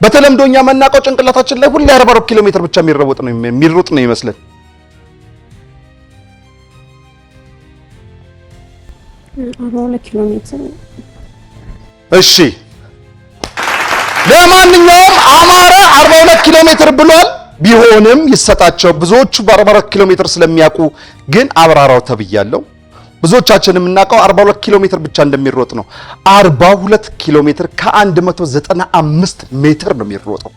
በተለምዶኛ መናቀው ጭንቅላታችን ላይ ሁሌ 44 ኪሎ ሜትር ብቻ የሚሮጥ ነው ይመስለን። 42 ኪሎ ሜትር። እሺ ለማንኛውም አማረ 42 ኪሎ ሜትር ብሏል። ቢሆንም ይሰጣቸው። ብዙዎቹ በ44 ኪሎ ሜትር ስለሚያውቁ ግን አብራራው ተብያለሁ። ብዙዎቻችን የምናውቀው 42 ኪሎ ሜትር ብቻ እንደሚሮጥ ነው። 42 ኪሎ ሜትር ከ195 ሜትር ነው የሚሮጠው።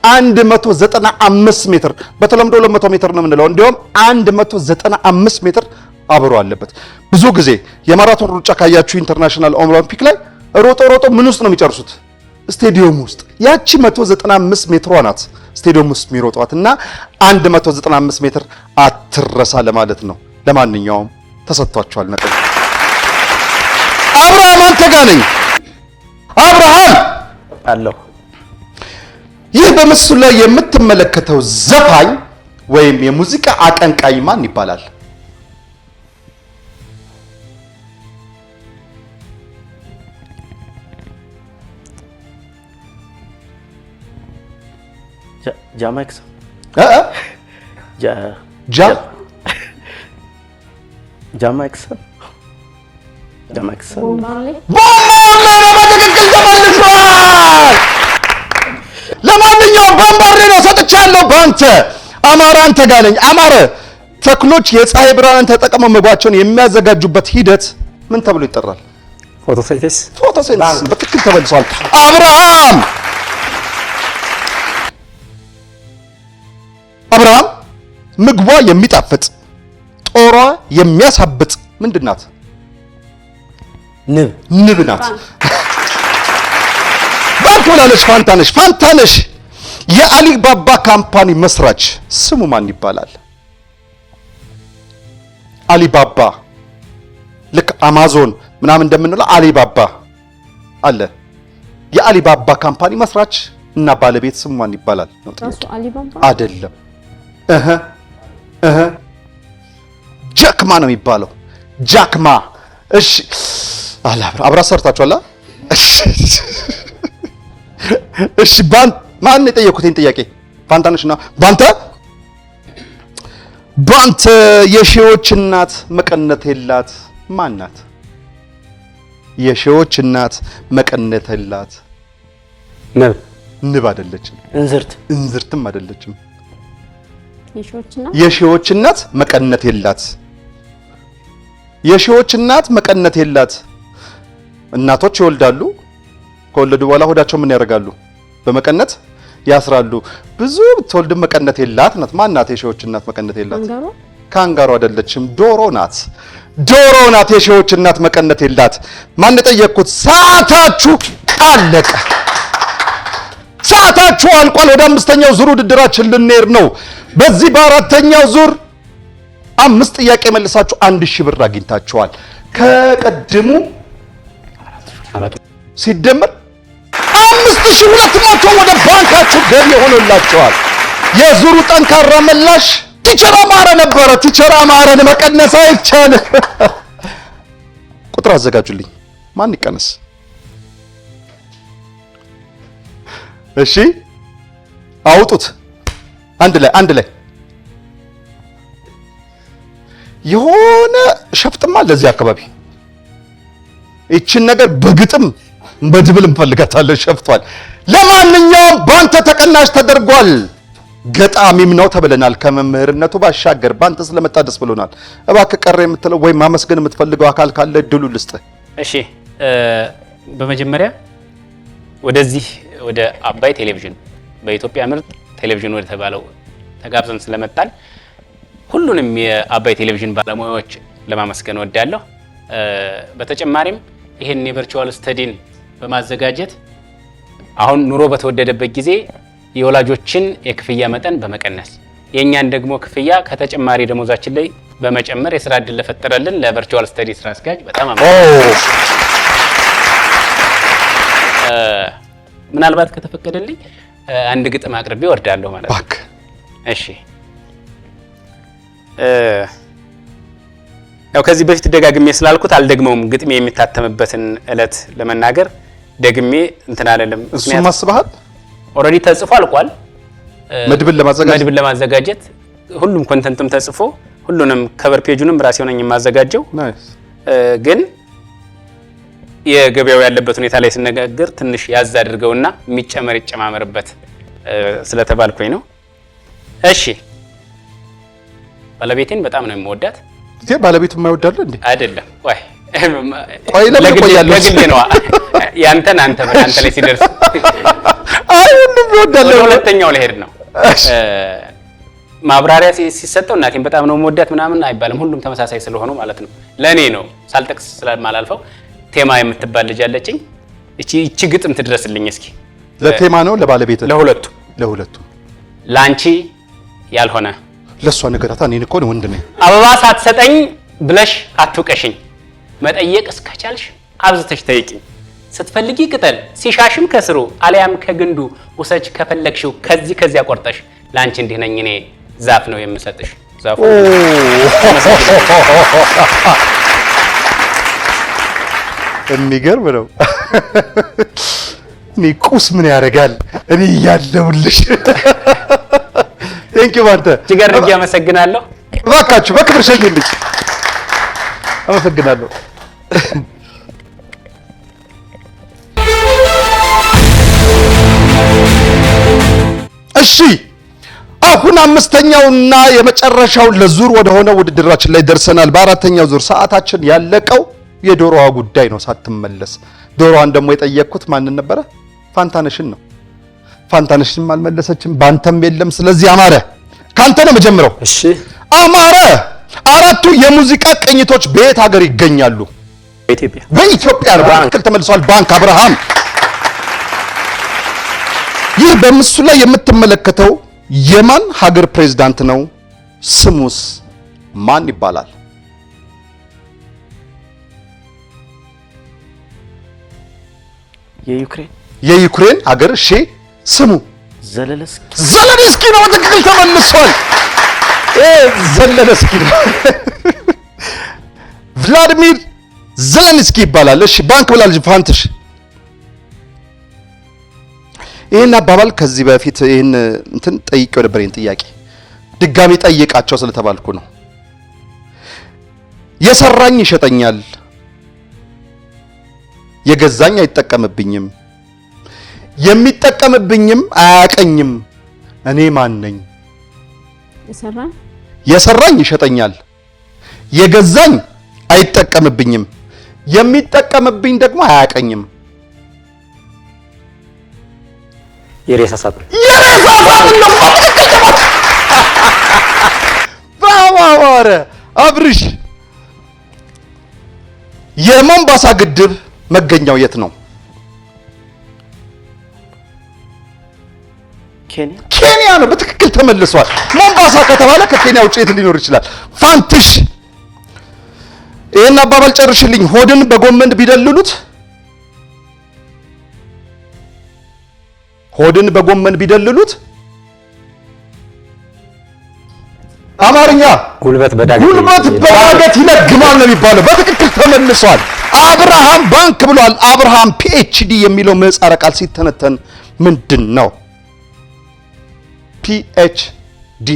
195 ሜትር በተለምዶ 200 ሜትር ነው የምንለው። እንዲያውም 195 ሜትር አብሮ አለበት። ብዙ ጊዜ የማራቶን ሩጫ ካያችሁ ኢንተርናሽናል ኦሎምፒክ ላይ ሮጦ ምን ውስጥ ነው የሚጨርሱት? ስቴዲየም ውስጥ። ያቺ 195 ሜትሯ ናት ስቴዲየም ውስጥ የሚሮጧት እና 195 ሜትር አትረሳ ለማለት ነው። ለማንኛውም ተሰጥቷቸዋል ነጥብ። አብርሃም አንተ ጋር ነኝ። አብርሃም አለሁ። ይህ በምስሉ ላይ የምትመለከተው ዘፋኝ ወይም የሙዚቃ አቀንቃኝ ማን ይባላል? ጃማክስ ጃማክስ በትክክል ተመልሷል። ለማንኛውም ቦምባርሌ ነው ሰጥቻለሁ። በአንተ አማረ አንተ ጋር ነኝ። አማረ ተክሎች የፀሐይ ብርሃንን ተጠቅመው ምግባቸውን የሚያዘጋጁበት ሂደት ምን ተብሎ ይጠራል? ፎቶሲንቴሲስ። በትክክል ተመልሷል። አብርሃም ምግቧ የሚጣፍጥ ጦሯ የሚያሳብጥ ምንድን ናት? ንብ ናት። ባንክ ብላለች ፋንታነሽ የአሊባባ ካምፓኒ መስራች ስሙ ማን ይባላል? አሊባባ ልክ አማዞን ምናምን እንደምንለው አሊባባ አለ። የአሊባባ ካምፓኒ መስራች እና ባለቤት ስሙ ማን ይባላል ነው ጥያቄው። አሊባባ አይደለም። ጃክማ ነው የሚባለው። ጃክማ። እሺ አብራ ሰርታችኋል? እሺ ማን የጠየቁትን ጥያቄ? ፋንታነሽና ባንተ የሺዎች እናት መቀነት የላት ማን ናት? የሺዎች እናት መቀነት የላት ንብ አይደለችም። እንዝርትም አይደለችም። የሺዎች እናት መቀነት የላት። የሺዎች እናት መቀነት የላት። እናቶች ይወልዳሉ። ከወለዱ በኋላ ሆዳቸው ምን ያደርጋሉ? በመቀነት ያስራሉ። ብዙ ብትወልድም መቀነት የላት ናት። ማን ናት የሺዎች እናት መቀነት የላት? ካንጋሮ አይደለችም። ዶሮ ናት። የሺዎች እናት መቀነት የላት። ማን የጠየቅኩት? ሰዓታችሁ አለቀ። ሰዓታችሁ አልቋል። ወደ 5ኛው ዙር ውድድራችን ልንሄድ ነው። በዚህ በ4ኛው ዙር 5 ጥያቄ መልሳችሁ 1000 ብር አግኝታችኋል። ከቀድሙ ሲደመር 5200 ወደ ባንካችሁ ገቢ ሆኖላችኋል። የዙሩ ጠንካራ ምላሽ ቲቸር አማረ ነበረ። ቲቸር አማረን መቀነስ አይቻልም። ቁጥር አዘጋጁልኝ። ማን ይቀነስ? እሺ አውጡት። አንድ ላይ የሆነ ሸፍጥማ ለዚህ አካባቢ እቺን ነገር በግጥም በድብል እንፈልጋታለን። ሸፍቷል። ለማንኛውም ባንተ ተቀናሽ ተደርጓል። ገጣሚም ነው ተብለናል። ከመምህርነቱ ባሻገር ባንተ ስለመጣ ደስ ብሎናል። እባክህ ቀረ የምትለው ወይ ማመስገን የምትፈልገው አካል ካለ እድሉ ልስጥ። እሺ በመጀመሪያ ወደዚህ ወደ አባይ ቴሌቪዥን በኢትዮጵያ ምርጥ ቴሌቪዥን ወደ ተባለው ተጋብዘን ስለመጣን ሁሉንም የአባይ ቴሌቪዥን ባለሙያዎች ለማመስገን ወዳለሁ። በተጨማሪም ይሄን የቨርቹዋል ስተዲን በማዘጋጀት አሁን ኑሮ በተወደደበት ጊዜ የወላጆችን የክፍያ መጠን በመቀነስ የኛን ደግሞ ክፍያ ከተጨማሪ ደሞዛችን ላይ በመጨመር የስራ ዕድል ለፈጠረልን ለቨርቹዋል ስተዲ ስራ አስኪያጅ በጣም ምናልባት ከተፈቀደልኝ አንድ ግጥም አቅርቤ ወርዳለሁ ማለት ነው። እሺ ያው ከዚህ በፊት ደጋግሜ ስላልኩት አልደግመውም። ግጥሜ የሚታተምበትን እለት ለመናገር ደግሜ እንትን አይደለም። እሱም ማስበሃል ኦሬዲ ተጽፎ አልቋል። መድብል ለማዘጋጀት ሁሉም ኮንተንትም ተጽፎ ሁሉንም ከቨር ፔጁንም ራሴው ነኝ የማዘጋጀው። ግን የገበያው ያለበት ሁኔታ ላይ ስነጋገር ትንሽ ያዝ አድርገውና የሚጨመር ይጨማመርበት ስለተባልኩኝ ነው። እሺ ባለቤቴን በጣም ነው የምወዳት። ባለቤቱ የማይወዳል እንዴ? አይደለም። ቆይ ለምን ቆያለሁ? ለግሌ ነው። ያንተን አንተ ላይ ሲደርስ ሁሉም ይወዳል። ሁለተኛው ልሄድ ነው። ማብራሪያ ሲሰጠው እናቴን በጣም ነው የምወዳት ምናምን አይባልም። ሁሉም ተመሳሳይ ስለሆኑ ማለት ነው። ለኔ ነው ሳልጠቅስ ስለማላልፈው ቴማ የምትባል ልጅ አለችኝ። እቺ ግጥም ትድረስልኝ እስኪ። ለቴማ ነው ለባለቤት? ለሁለቱ። ላንቺ ያልሆነ ለሷ ነገራታ እኔን እኮ ነው ወንድሜ። አበባ ሳትሰጠኝ ብለሽ አትውቀሽኝ። መጠየቅ እስከቻልሽ አብዝተሽ ጠይቂኝ። ስትፈልጊ ቅጠል ሲሻሽም ከስሩ አልያም ከግንዱ ውሰች ከፈለግሽው ከዚያ ቆርጠሽ ላንቺ እንዲህ ነኝ እኔ ዛፍ ነው የምሰጥሽ። ዛፉ የሚገርም ነው። እኔ ቁስ ምን ያደርጋል እኔ እያለሁልሽ። ቴንኪው ባንተ ጅገርግ አመሰግናለሁ። እባካችሁ በክብር ሸኝልኝ። አመሰግናለሁ። እሺ አሁን አምስተኛውና የመጨረሻው ለዙር ወደ ሆነ ውድድራችን ላይ ደርሰናል። በአራተኛው ዙር ሰዓታችን ያለቀው የዶሮዋ ጉዳይ ነው ሳትመለስ። ዶሮዋን ደግሞ የጠየቅኩት ማንን ነበረ? ፋንታነሽን ነው። ፋንታነሽን አልመለሰችም፣ ባንተም የለም። ስለዚህ አማረ ካንተ ነው መጀመሪያው። እሺ አማረ፣ 4ቱ የሙዚቃ ቅኝቶች በየት ሀገር ይገኛሉ? በኢትዮጵያ ነው። በትክክል ተመልሷል። ባንክ አብርሃም። ይህ በምስሉ ላይ የምትመለከተው የማን ሀገር ፕሬዝዳንት ነው? ስሙስ ማን ይባላል? የዩክሬን ሀገር እሺ፣ ስሙ ዘለንስኪ ነው። በትክክል ተመልሷል። ዘለንስኪ ነው። ቭላዲሚር ዘለንስኪ ይባላል። እሺ ባንክ ብላለች ፋንትሽ። ይህን አባባል ከዚህ በፊት ይህን እንትን ጠይቄው ነበር። ይህን ጥያቄ ድጋሚ ጠይቃቸው ስለተባልኩ ነው። የሰራኝ ይሸጠኛል፣ የገዛኝ አይጠቀምብኝም፣ የሚጠቀምብኝም አያቀኝም። እኔ ማን ነኝ? የሰራኝ ይሸጠኛል፣ የገዛኝ አይጠቀምብኝም፣ የሚጠቀምብኝ ደግሞ አያቀኝም። የሬሳ ሳጥን ነው። ባባረ አብርሽ የሞምባሳ ግድብ መገኛው የት ነው? ኬንያ ነው። በትክክል ተመልሷል። ሞምባሳ ከተባለ ከኬንያ ውጭ የት ሊኖር ይችላል? ፋንትሽ ይሄን አባባል ጨርሽልኝ። ሆድን በጎመን ቢደልሉት፣ ሆድን በጎመን ቢደልሉት አማርኛ ጉልበት በዳገት ይለግማል ነው የሚባለው። በትክክል ተመልሷል። አብርሃም ባንክ ብሏል። አብርሃም ፒኤችዲ የሚለው ምህጻረ ቃል ሲተነተን ምንድን ነው? ፒኤችዲ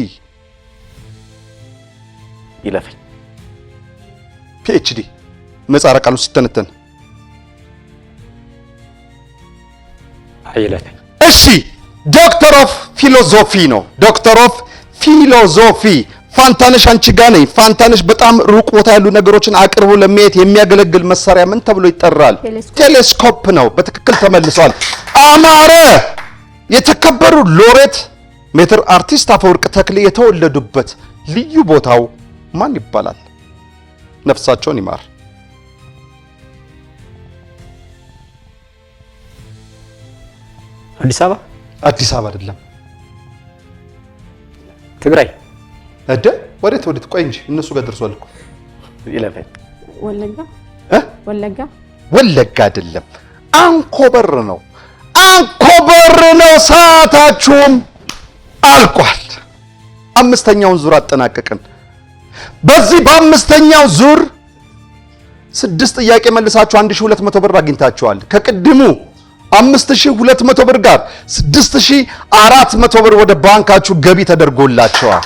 ይለፈኝ። ፒኤችዲ ምህጻረ ቃሉ ሲተነተን አይለፈኝ። እሺ ዶክተር ኦፍ ፊሎዞፊ ነው። ዶክተር ኦፍ ፊሎዞፊ ፋንታነሽ አንቺ ጋር ነኝ። ፋንታነሽ በጣም ሩቅ ቦታ ያሉ ነገሮችን አቅርቦ ለማየት የሚያገለግል መሳሪያ ምን ተብሎ ይጠራል? ቴሌስኮፕ ነው። በትክክል ተመልሷል። አማረ የተከበሩ ሎሬት ሜትር አርቲስት አፈወርቅ ተክሌ የተወለዱበት ልዩ ቦታው ማን ይባላል? ነፍሳቸውን ይማር። አዲስ አበባ። አዲስ አበባ አይደለም። ትግራይ ወዴት? ቆይ እንጂ እነሱ ጋር ደርሷል እኮ። ወለጋ ወለጋ አይደለም። አንኮበር ነው። አንኮበር ነው። ሰዓታችሁም አልቋል። አምስተኛውን ዙር አጠናቀቅን። በዚህ በአምስተኛው ዙር 6 ጥያቄ መልሳችሁ 1200 ብር አግኝታችኋል። ከቅድሙ 5200 ብር ጋር 6400 ብር ወደ ባንካችሁ ገቢ ተደርጎላችኋል።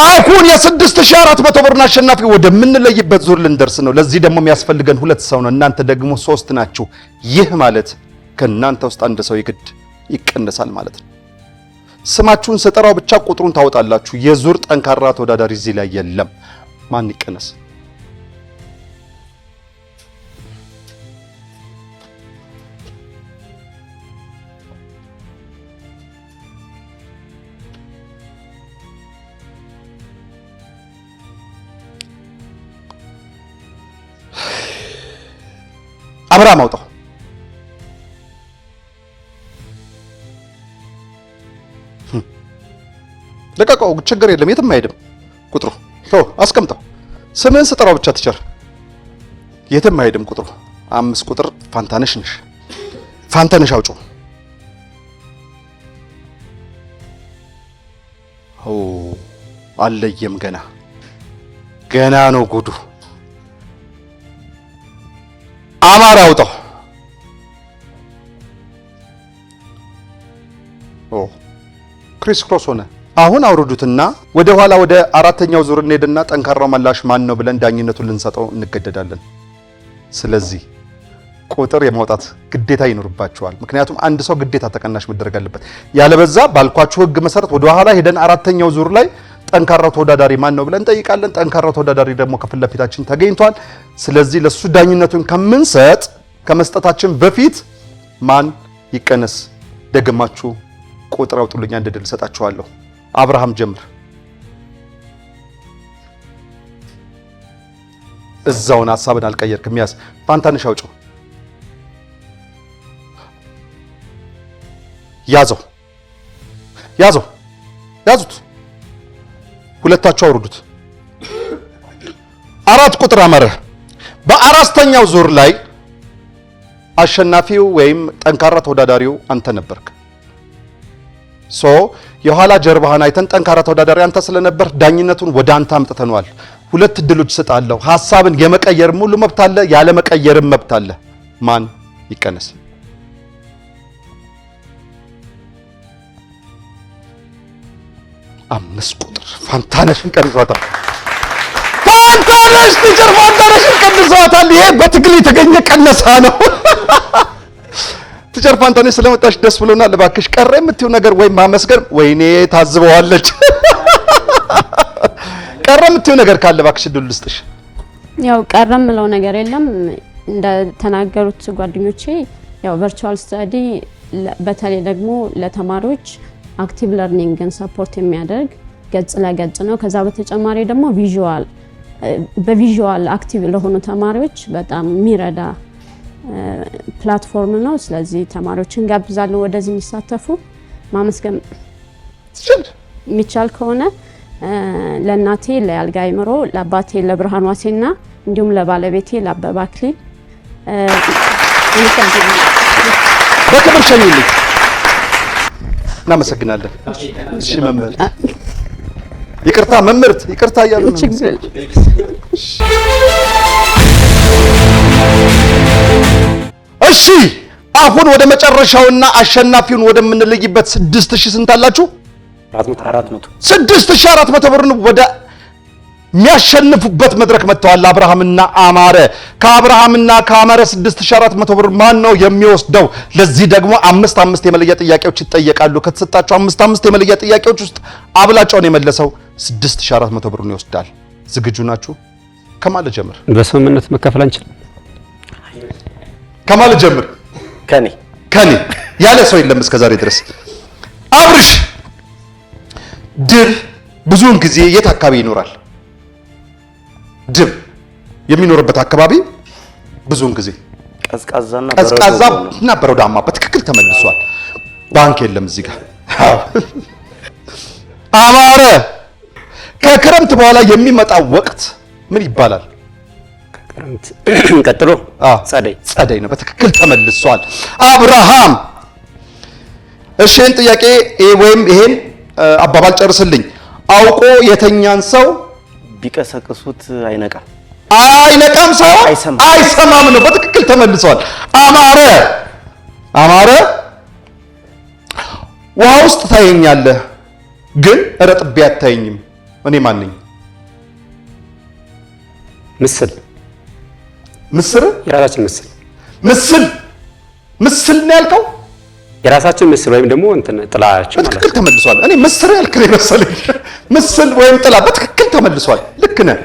አሁን የ6400 ብር አሸናፊ ወደምንለይበት ዙር ልንደርስ ነው። ለዚህ ደግሞ የሚያስፈልገን 2 ሰው ነው። እናንተ ደግሞ 3 ናችሁ። ይህ ማለት ከእናንተ ውስጥ አንድ ሰው ይግድ ይቀነሳል ማለት ነው። ስማችሁን ስጠራው ብቻ ቁጥሩን ታወጣላችሁ። የዙር ጠንካራ ተወዳዳሪ እዚህ ላይ የለም። ማን ይቀነስ? አብርሃም አውጣው። ለቀቀው፣ ችግር የለም፣ የትም አይሄድም። ቁጥሩ አስቀምጠው። ስምህን ስጠራው ብቻ ትቸር፣ የትም አይሄድም ቁጥሩ። 5 ቁጥር ፋንታነሽ ነሽ። ፋንታነሽ አውጪው። አለየም፣ ገና ነው ጉዱ። አማራ አውጣው። ክሪስ ክሮስ ሆነ። አሁን አውርዱትና ወደ ኋላ ወደ 4ኛው ዙር እንሄድና ጠንካራው መላሽ ማን ነው ብለን ዳኝነቱን ልንሰጠው እንገደዳለን። ስለዚህ ቁጥር የማውጣት ግዴታ ይኖርባቸዋል። ምክንያቱም አንድ ሰው ግዴታ ተቀናሽ መደረግ አለበት። ያለበዛ ባልኳችሁ ሕግ መሰረት ወደ ኋላ ሄደን 4ኛው ዙር ላይ ጠንካራው ተወዳዳሪ ማን ነው ብለን እንጠይቃለን። ጠንካራው ተወዳዳሪ ደግሞ ከፊት ለፊታችን ተገኝቷል። ስለዚህ ለሱ ዳኝነቱን ከምንሰጥ ከመስጠታችን በፊት ማን ይቀነስ? ደግማችሁ ቁጥር አውጡልኝ፣ አንድ ድል ሰጣችኋለሁ። አብርሃም ጀምር። እዛውን ሐሳብን አልቀየርክም። ያዝ ፋንታነሽ አውጪው። ያዘው ያዙት። ሁለታችሁ አውርዱት። 4 ቁጥር አማረ። በአራተኛው ዙር ላይ አሸናፊው ወይም ጠንካራ ተወዳዳሪው አንተ ነበርክ። የኋላ ጀርባህን አይተን ጠንካራ ተወዳዳሪ አንተ ስለነበር ዳኝነቱን ወደ አንተ አምጥተናል። 2 እድሎች ሰጣለሁ። ሐሳብን የመቀየር ሙሉ መብት አለ፣ ያለ መቀየርም መብት አለ። ማን ይቀነስ? አምስት ቁጥር ፋንታነሽን ቀንሷታል። ፋንታነሽ ቲቸር ፋንታነሽን ቀንሷታል። ይሄ በትግል የተገኘ ቀነሳ ነው። ቲቸር ፋንታነሽ ስለመጣሽ ደስ ብሎናል። እባክሽ ቀረ የምትይው ነገር ወይ ማመስገን፣ ወይኔ ታዝበዋለች። ቀረ የምትይው ነገር ካለ እባክሽ ድል ልስጥሽ። ያው ቀረ የምለው ነገር የለም። እንደተናገሩት ጓደኞቼ ያው ቨርቹዋል ስታዲ በተለይ ደግሞ ለተማሪዎች አክቲቭ ለርኒንግን ሰፖርት የሚያደርግ ገጽ ለገጽ ነው። ከዛ በተጨማሪ ደግሞ በቪዥዋል አክቲቭ ለሆኑ ተማሪዎች በጣም የሚረዳ ፕላትፎርም ነው። ስለዚህ ተማሪዎችን ጋብዛለሁ ወደዚህ የሚሳተፉ። ማመስገን የሚቻል ከሆነ ለእናቴ ለያልጋ አይምሮ፣ ለአባቴ ለብርሃን ዋሴና እንዲሁም ለባለቤቴ ለአበባ አክሊል በክብር ሸኙልኝ። እናመሰግናለን። እሺ መምህር፣ ይቅርታ መምህርት፣ ይቅርታ እያሉ ነው። እሺ አሁን ወደ መጨረሻውና አሸናፊውን ወደምንለይበት 6000 ስንት አላችሁ? 6400 ብርን ወደ የሚያሸንፉበት መድረክ መጥተዋል አብርሃምና አማረ። ከአብርሃምና ከአማረ 6400 ብር ማን ነው የሚወስደው? ለዚህ ደግሞ 5 የመለያ ጥያቄዎች ይጠየቃሉ። ከተሰጣቸው 5 የመለያ ጥያቄዎች ውስጥ አብላጫውን የመለሰው 6400 ብርን ይወስዳል። ዝግጁ ናችሁ? ከማን ልጀምር? በስምምነት መከፈል አንችልም። ከማን ልጀምር? ከኔ ያለ ሰው የለም እስከዛሬ ድረስ። አብርሽ፣ ድል ብዙውን ጊዜ የት አካባቢ ይኖራል? ድብ የሚኖርበት አካባቢ ብዙውን ጊዜ ቀዝቃዛና በረዶማ። በትክክል ተመልሷል። ባንክ የለም እዚህ ጋር። አማረ፣ ከክረምት በኋላ የሚመጣው ወቅት ምን ይባላል? ከክረምት ቀጥሎ ጸደይ ነው። በትክክል ተመልሷል። አብርሃም፣ እሺ ይሄን ጥያቄ ወይም ይሄን አባባል ጨርስልኝ። አውቆ የተኛን ሰው ቢቀሰቅሱት አይነቃም ሳይሆን አይሰማም ነው። በትክክል ተመልሷል። አማረ፣ ውሃ ውስጥ ታየኛለህ ግን ረጥቤ አታየኝም። እኔ ማን ነኝ? ምስል የራሳችን ምስል ነው ያልከው? የራሳችን ምስል ወይም ደግሞ ጥላችን ማለት ነው። በትክክል ተመልሷል። እኔ ምስል ያልክ ነው መሰለኝ። ምስል ወይም ጥላ በትክክል ተመልሷል። ልክ ነህ።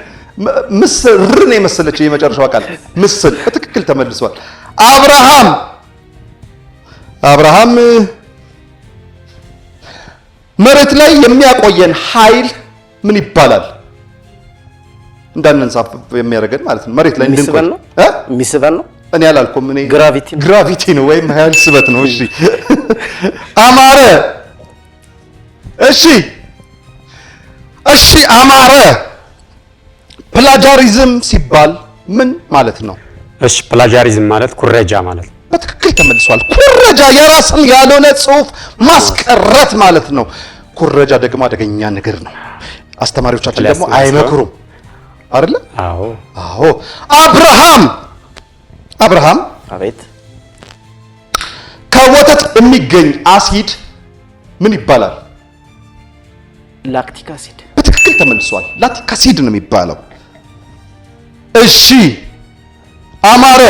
ምስል ነው የመሰለችው የመጨረሻው ቃል ምስል። በትክክል ተመልሷል። አብርሃም መሬት ላይ የሚያቆየን ኃይል ምን ይባላል? እንዳንንሳፍ የሚያደርገን ማለት ነው። መሬት ላይ የሚስበን ነው። እኔ አላልኩም። እኔ ግራቪቲ ነው ወይም ኃይል ስበት ነው። እሺ አማረ፣ እሺ አማረ፣ ፕላጃሪዝም ሲባል ምን ማለት ነው? እሺ ፕላጃሪዝም ማለት ኩረጃ ማለት ነው። በትክክል ተመልሷል። ኩረጃ የራስን ያልሆነ ጽሑፍ ማስቀረት ማለት ነው። ኩረጃ ደግሞ አደገኛ ነገር ነው። አስተማሪዎቻችን ደግሞ አይመክሩም አይደለ? አዎ። አብርሃም አቤት። ከወተት የሚገኝ አሲድ ምን ይባላል? ላክቲክ አሲድ። በትክክል ተመልሷል። ላክቲክ አሲድ ነው የሚባለው። እሺ አማረ፣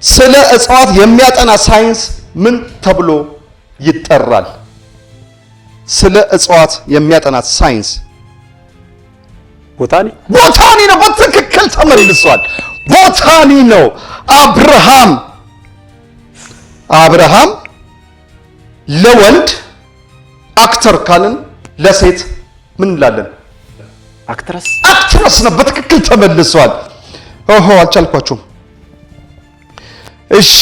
ስለ እጽዋት የሚያጠና ሳይንስ ምን ተብሎ ይጠራል? ስለ እጽዋት የሚያጠና ሳይንስ ቦታኒ ነው። በትክክል ተመልሷል። ቦታኒ ነው። አብርሃም ለወንድ አክተር ካልን ለሴት ምን እንላለን? አክትረስ ነው። በትክክል ተመልሷል። ኦሆ አልቻልኳችሁም። እሺ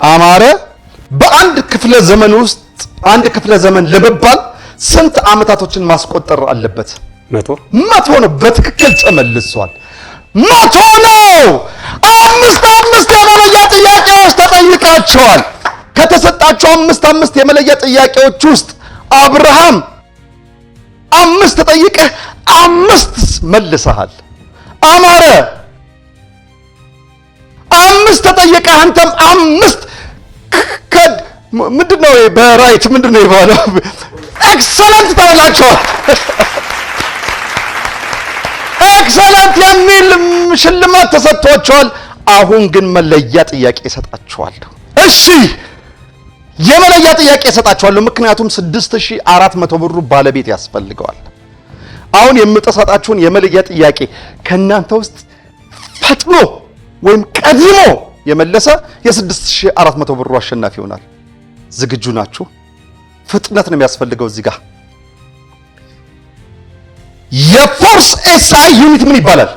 አማረ በአንድ ክፍለ ዘመን ውስጥ አንድ ክፍለ ዘመን ለመባል ስንት ዓመታቶችን ማስቆጠር አለበት? 100 ነው። በትክክል ተመልሷል። 100 ነው። 5 የመለያ ጥያቄዎች ተጠይቃቸዋል። ከተሰጣቸው 5 የመለያ ጥያቄዎች ውስጥ አብርሃም 5 ተጠይቀህ 5 መልሰሃል። አማረ 5 ተጠይቀህ አንተም 5 ምንድነው በራይት ምንድነው ይባላል? ኤክሰለንት ተብላችኋል። ኤክሰለንት የሚል ሽልማት ተሰጥቷቸዋል። አሁን ግን መለያ ጥያቄ እሰጣችኋለሁ። እሺ የመለያ ጥያቄ እሰጣችኋለሁ፣ ምክንያቱም 6400 ብሩ ባለቤት ያስፈልገዋል። አሁን የምጠሳጣችሁን የመለያ ጥያቄ ከእናንተ ውስጥ ፈጥኖ ወይም ቀድሞ የመለሰ የ6400 ብሩ አሸናፊ ይሆናል። ዝግጁ ናችሁ? ፍጥነት ነው የሚያስፈልገው እዚህ ጋር። የፎርስ ኤስአይ ዩኒት ምን ይባላል?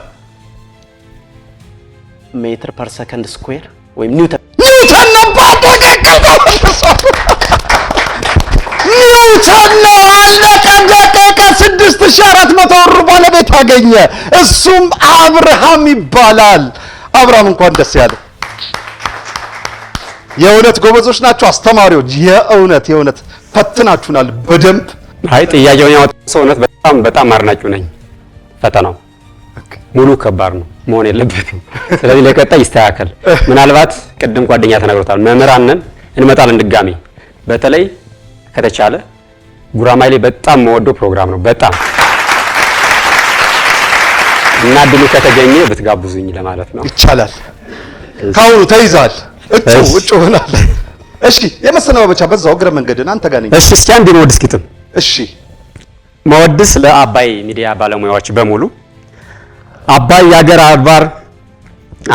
ሜትር ፐር ሰከንድ ስኩዌር ወይም ኒውተን ነው። በትክክል ኒውተን ነው። አለቀ ደቀቀ። 6400 ብር ባለቤት አገኘ። እሱም አብርሃም ይባላል። አብርሃም እንኳን ደስ ያለ። የእውነት ጎበዞች ናቸው አስተማሪዎች። የእውነት ፈትናችሁናል በደንብ። አይ ጥያቄውን ያወጣው ሰው እውነት በጣም አድናቂው ነኝ። ፈተናው ሙሉ ከባድ ነው መሆን የለበትም። ስለዚህ ለቀጣይ ይስተካከል። ምናልባት ቅድም ጓደኛ ተናግሮታል፣ መምህራን ነን እንመጣለን ድጋሚ። በተለይ ከተቻለ ጉራማይሌ በጣም መወደው ፕሮግራም ነው በጣም እና ድሉ ከተገኘ ብትጋብዙኝ ለማለት ነው። ይቻላል። ካሁኑ ተይዛል። እጩ ሆናል። እሺ የመሰናበቻ በዛው እግረ መንገድን አንተ ጋር ነኝ። እሺ እስኪ አንድ መወድስ ግጥም። እሺ መወድስ ለአባይ ሚዲያ ባለሙያዎች በሙሉ አባይ ያገር አድባር፣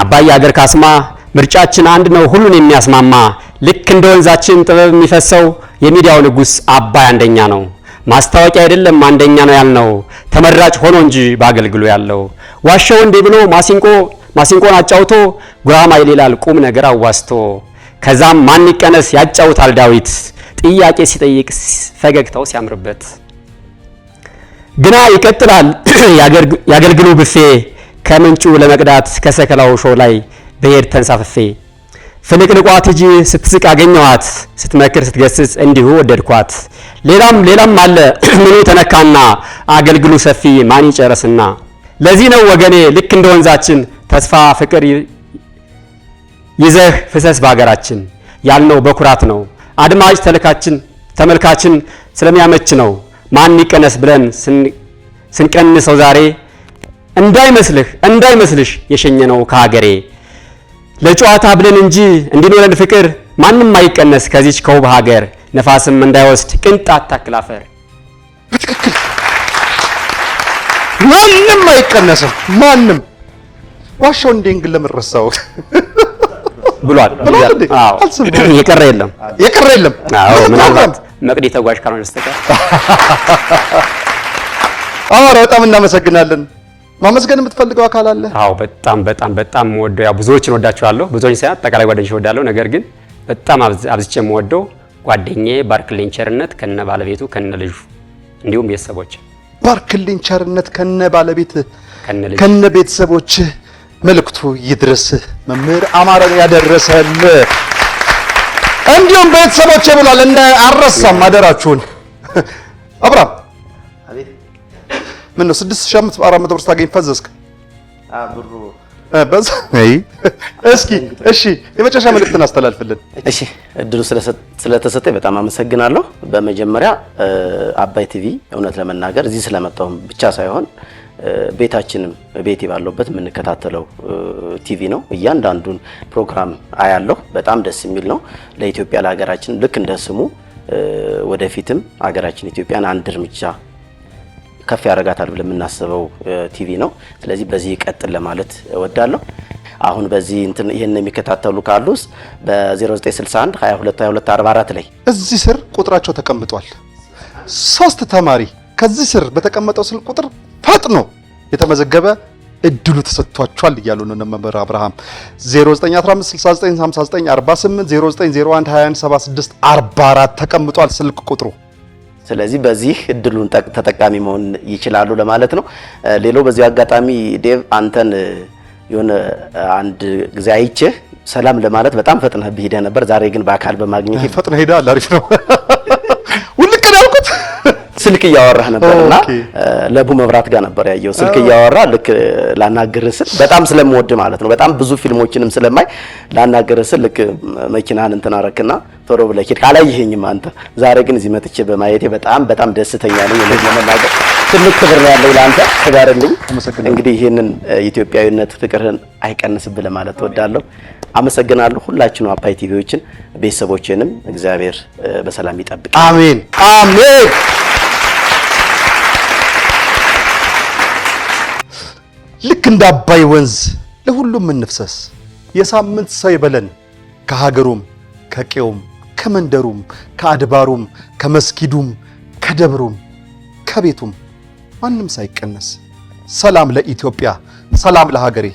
አባይ ያገር ካስማ፣ ምርጫችን አንድ ነው ሁሉን የሚያስማማ። ልክ እንደ ወንዛችን ጥበብ የሚፈሰው የሚዲያው ንጉስ አባይ አንደኛ ነው። ማስታወቂያ አይደለም አንደኛ ነው ያልነው፣ ተመራጭ ሆኖ እንጂ በአገልግሎ ያለው። ዋሻው እንዴ ብሎ ማሲንቆን አጫውቶ ጉራማይሌ ይላል ቁም ነገር አዋስቶ። ከዛም ማን ይቀነስ ያጫውታል ዳዊት፣ ጥያቄ ሲጠይቅ ፈገግታው ሲያምርበት። ግና ይቀጥላል ያገልግሉ ብፌ፣ ከምንጩ ለመቅዳት ከሰከላው ሾው ላይ በሄድ ተንሳፍፌ። ፍልቅልቋ ትጂ ስትስቅ አገኘኋት፣ ስትመክር ስትገስጽ እንዲሁ ወደድኳት። ሌላም አለ ምኑ ተነካና፣ አገልግሉ ሰፊ ማን ይጨረስና። ለዚህ ነው ወገኔ ልክ እንደ ወንዛችን ተስፋ ፍቅር ይዘህ ፍሰስ በሀገራችን ያልነው በኩራት ነው። አድማጭ ተመልካችን ስለሚያመች ነው። ማን ይቀነስ ብለን ስንቀንሰው ዛሬ እንዳይመስልሽ የሸኘነው ከሀገሬ። ለጨዋታ ብለን እንጂ እንዲኖረን ፍቅር ማንም አይቀነስ ከዚች ከውብ ሀገር። ነፋስም እንዳይወስድ ቅንጣት ታክል አፈር። በትክክል ማንም አይቀነስም። ማንም ዋሻው እንዴንግል ለምረሳው ብሏል። አዎ የቀረ የለም። አዎ ምናልባት መቅዲ ተጓዥ ካልሆነ በስተቀር። አማረ በጣም እናመሰግናለን። ማመስገን የምትፈልገው አካል አለ? አዎ በጣም ወደው ያው ብዙዎችን ወዳቸዋለሁ። ብዙዎችን ሳይሆን አጠቃላይ ጓደኞች ወዳለሁ። ነገር ግን በጣም አብዝቼ የምወደው ጓደኛዬ ባርክልኝ ቸርነት ከነ ባለቤቱ ከነ ልጁ እንዲሁም ቤተሰቦች። ባርክልኝ ቸርነት ከነ ባለቤት ከነ ቤተሰቦች መልእክቱ ይድረስ። መምህር አማረን ያደረሰል እንዲሁም ቤተሰቦች ብሏል። እንደ አረሳም አደራችሁን። አብራም ምን ነው 6400 ብር ታገኝ ፈዘዝክ? ብሩ በዛ እሺ የመጨረሻ መልእክትን አስተላልፍልን። እሺ እድሉ ስለተሰጠኝ በጣም አመሰግናለሁ። በመጀመሪያ አባይ ቲቪ እውነት ለመናገር እዚህ ስለመጣሁ ብቻ ሳይሆን ቤታችንም ቤቴ ባለውበት የምንከታተለው ቲቪ ነው። እያንዳንዱን ፕሮግራም አያለሁ። በጣም ደስ የሚል ነው። ለኢትዮጵያ ለሀገራችን ልክ እንደ ስሙ ወደፊትም ሀገራችን ኢትዮጵያን አንድ እርምጃ ከፍ ያደርጋታል ብለን የምናስበው ቲቪ ነው። ስለዚህ በዚህ ይቀጥል ለማለት እወዳለሁ። አሁን በዚህ ይሄን የሚከታተሉ ካሉስ በ0961 22 22 44 ላይ እዚህ ስር ቁጥራቸው ተቀምጧል። 3 ተማሪ ከዚህ ስር በተቀመጠው ስልክ ቁጥር ፈጥኖ የተመዘገበ እድሉ ተሰጥቷቸዋል እያሉ ነው መምህር አብርሃም። 0915695948 0901217644 ተቀምጧል ስልክ ቁጥሩ። ስለዚህ በዚህ እድሉን ተጠቃሚ መሆን ይችላሉ ለማለት ነው። ሌላው በዚህ አጋጣሚ ዴቭ አንተን የሆነ አንድ ጊዜ አይቼህ ሰላም ለማለት በጣም ፈጥነህ ሄደህ ነበር። ዛሬ ግን በአካል በማግኘት ፈጥነህ ሄደህ አሪፍ ነው። ውልቅ ነው ያልኩት ስልክ እያወራህ ነበርና ለቡ መብራት ጋር ነበር ያየው። ስልክ እያወራ ልክ ላናግርህ ስል በጣም ስለምወድ ማለት ነው በጣም ብዙ ፊልሞችንም ስለማይ ላናግርህ ስል ልክ መኪናህን እንትን አረክና ቶሎ ብለህ ሄድክ። አላየኸኝም አንተ። ዛሬ ግን እዚህ መጥቼ በማየቴ በጣም ደስተኛ ነኝ። ለመናገር ትልቅ ክብር ነው ያለው ለአንተ። ተጋርልኝ። እንግዲህ ይሄንን ኢትዮጵያዊነት ፍቅርህን አይቀንስብህ ለማለት እወዳለሁ። አመሰግናለሁ። ሁላችንም አባይ ቲቪዎችን ቤተሰቦችንም እግዚአብሔር በሰላም ይጠብቅ። አሜን አሜን። ልክ እንደ አባይ ወንዝ ለሁሉም እንፍሰስ። የሳምንት ሰው ይበለን። ከሀገሩም ከቄውም ከመንደሩም ከአድባሩም ከመስጊዱም ከደብሩም ከቤቱም ማንም ሳይቀነስ። ሰላም ለኢትዮጵያ፣ ሰላም ለሀገሬ።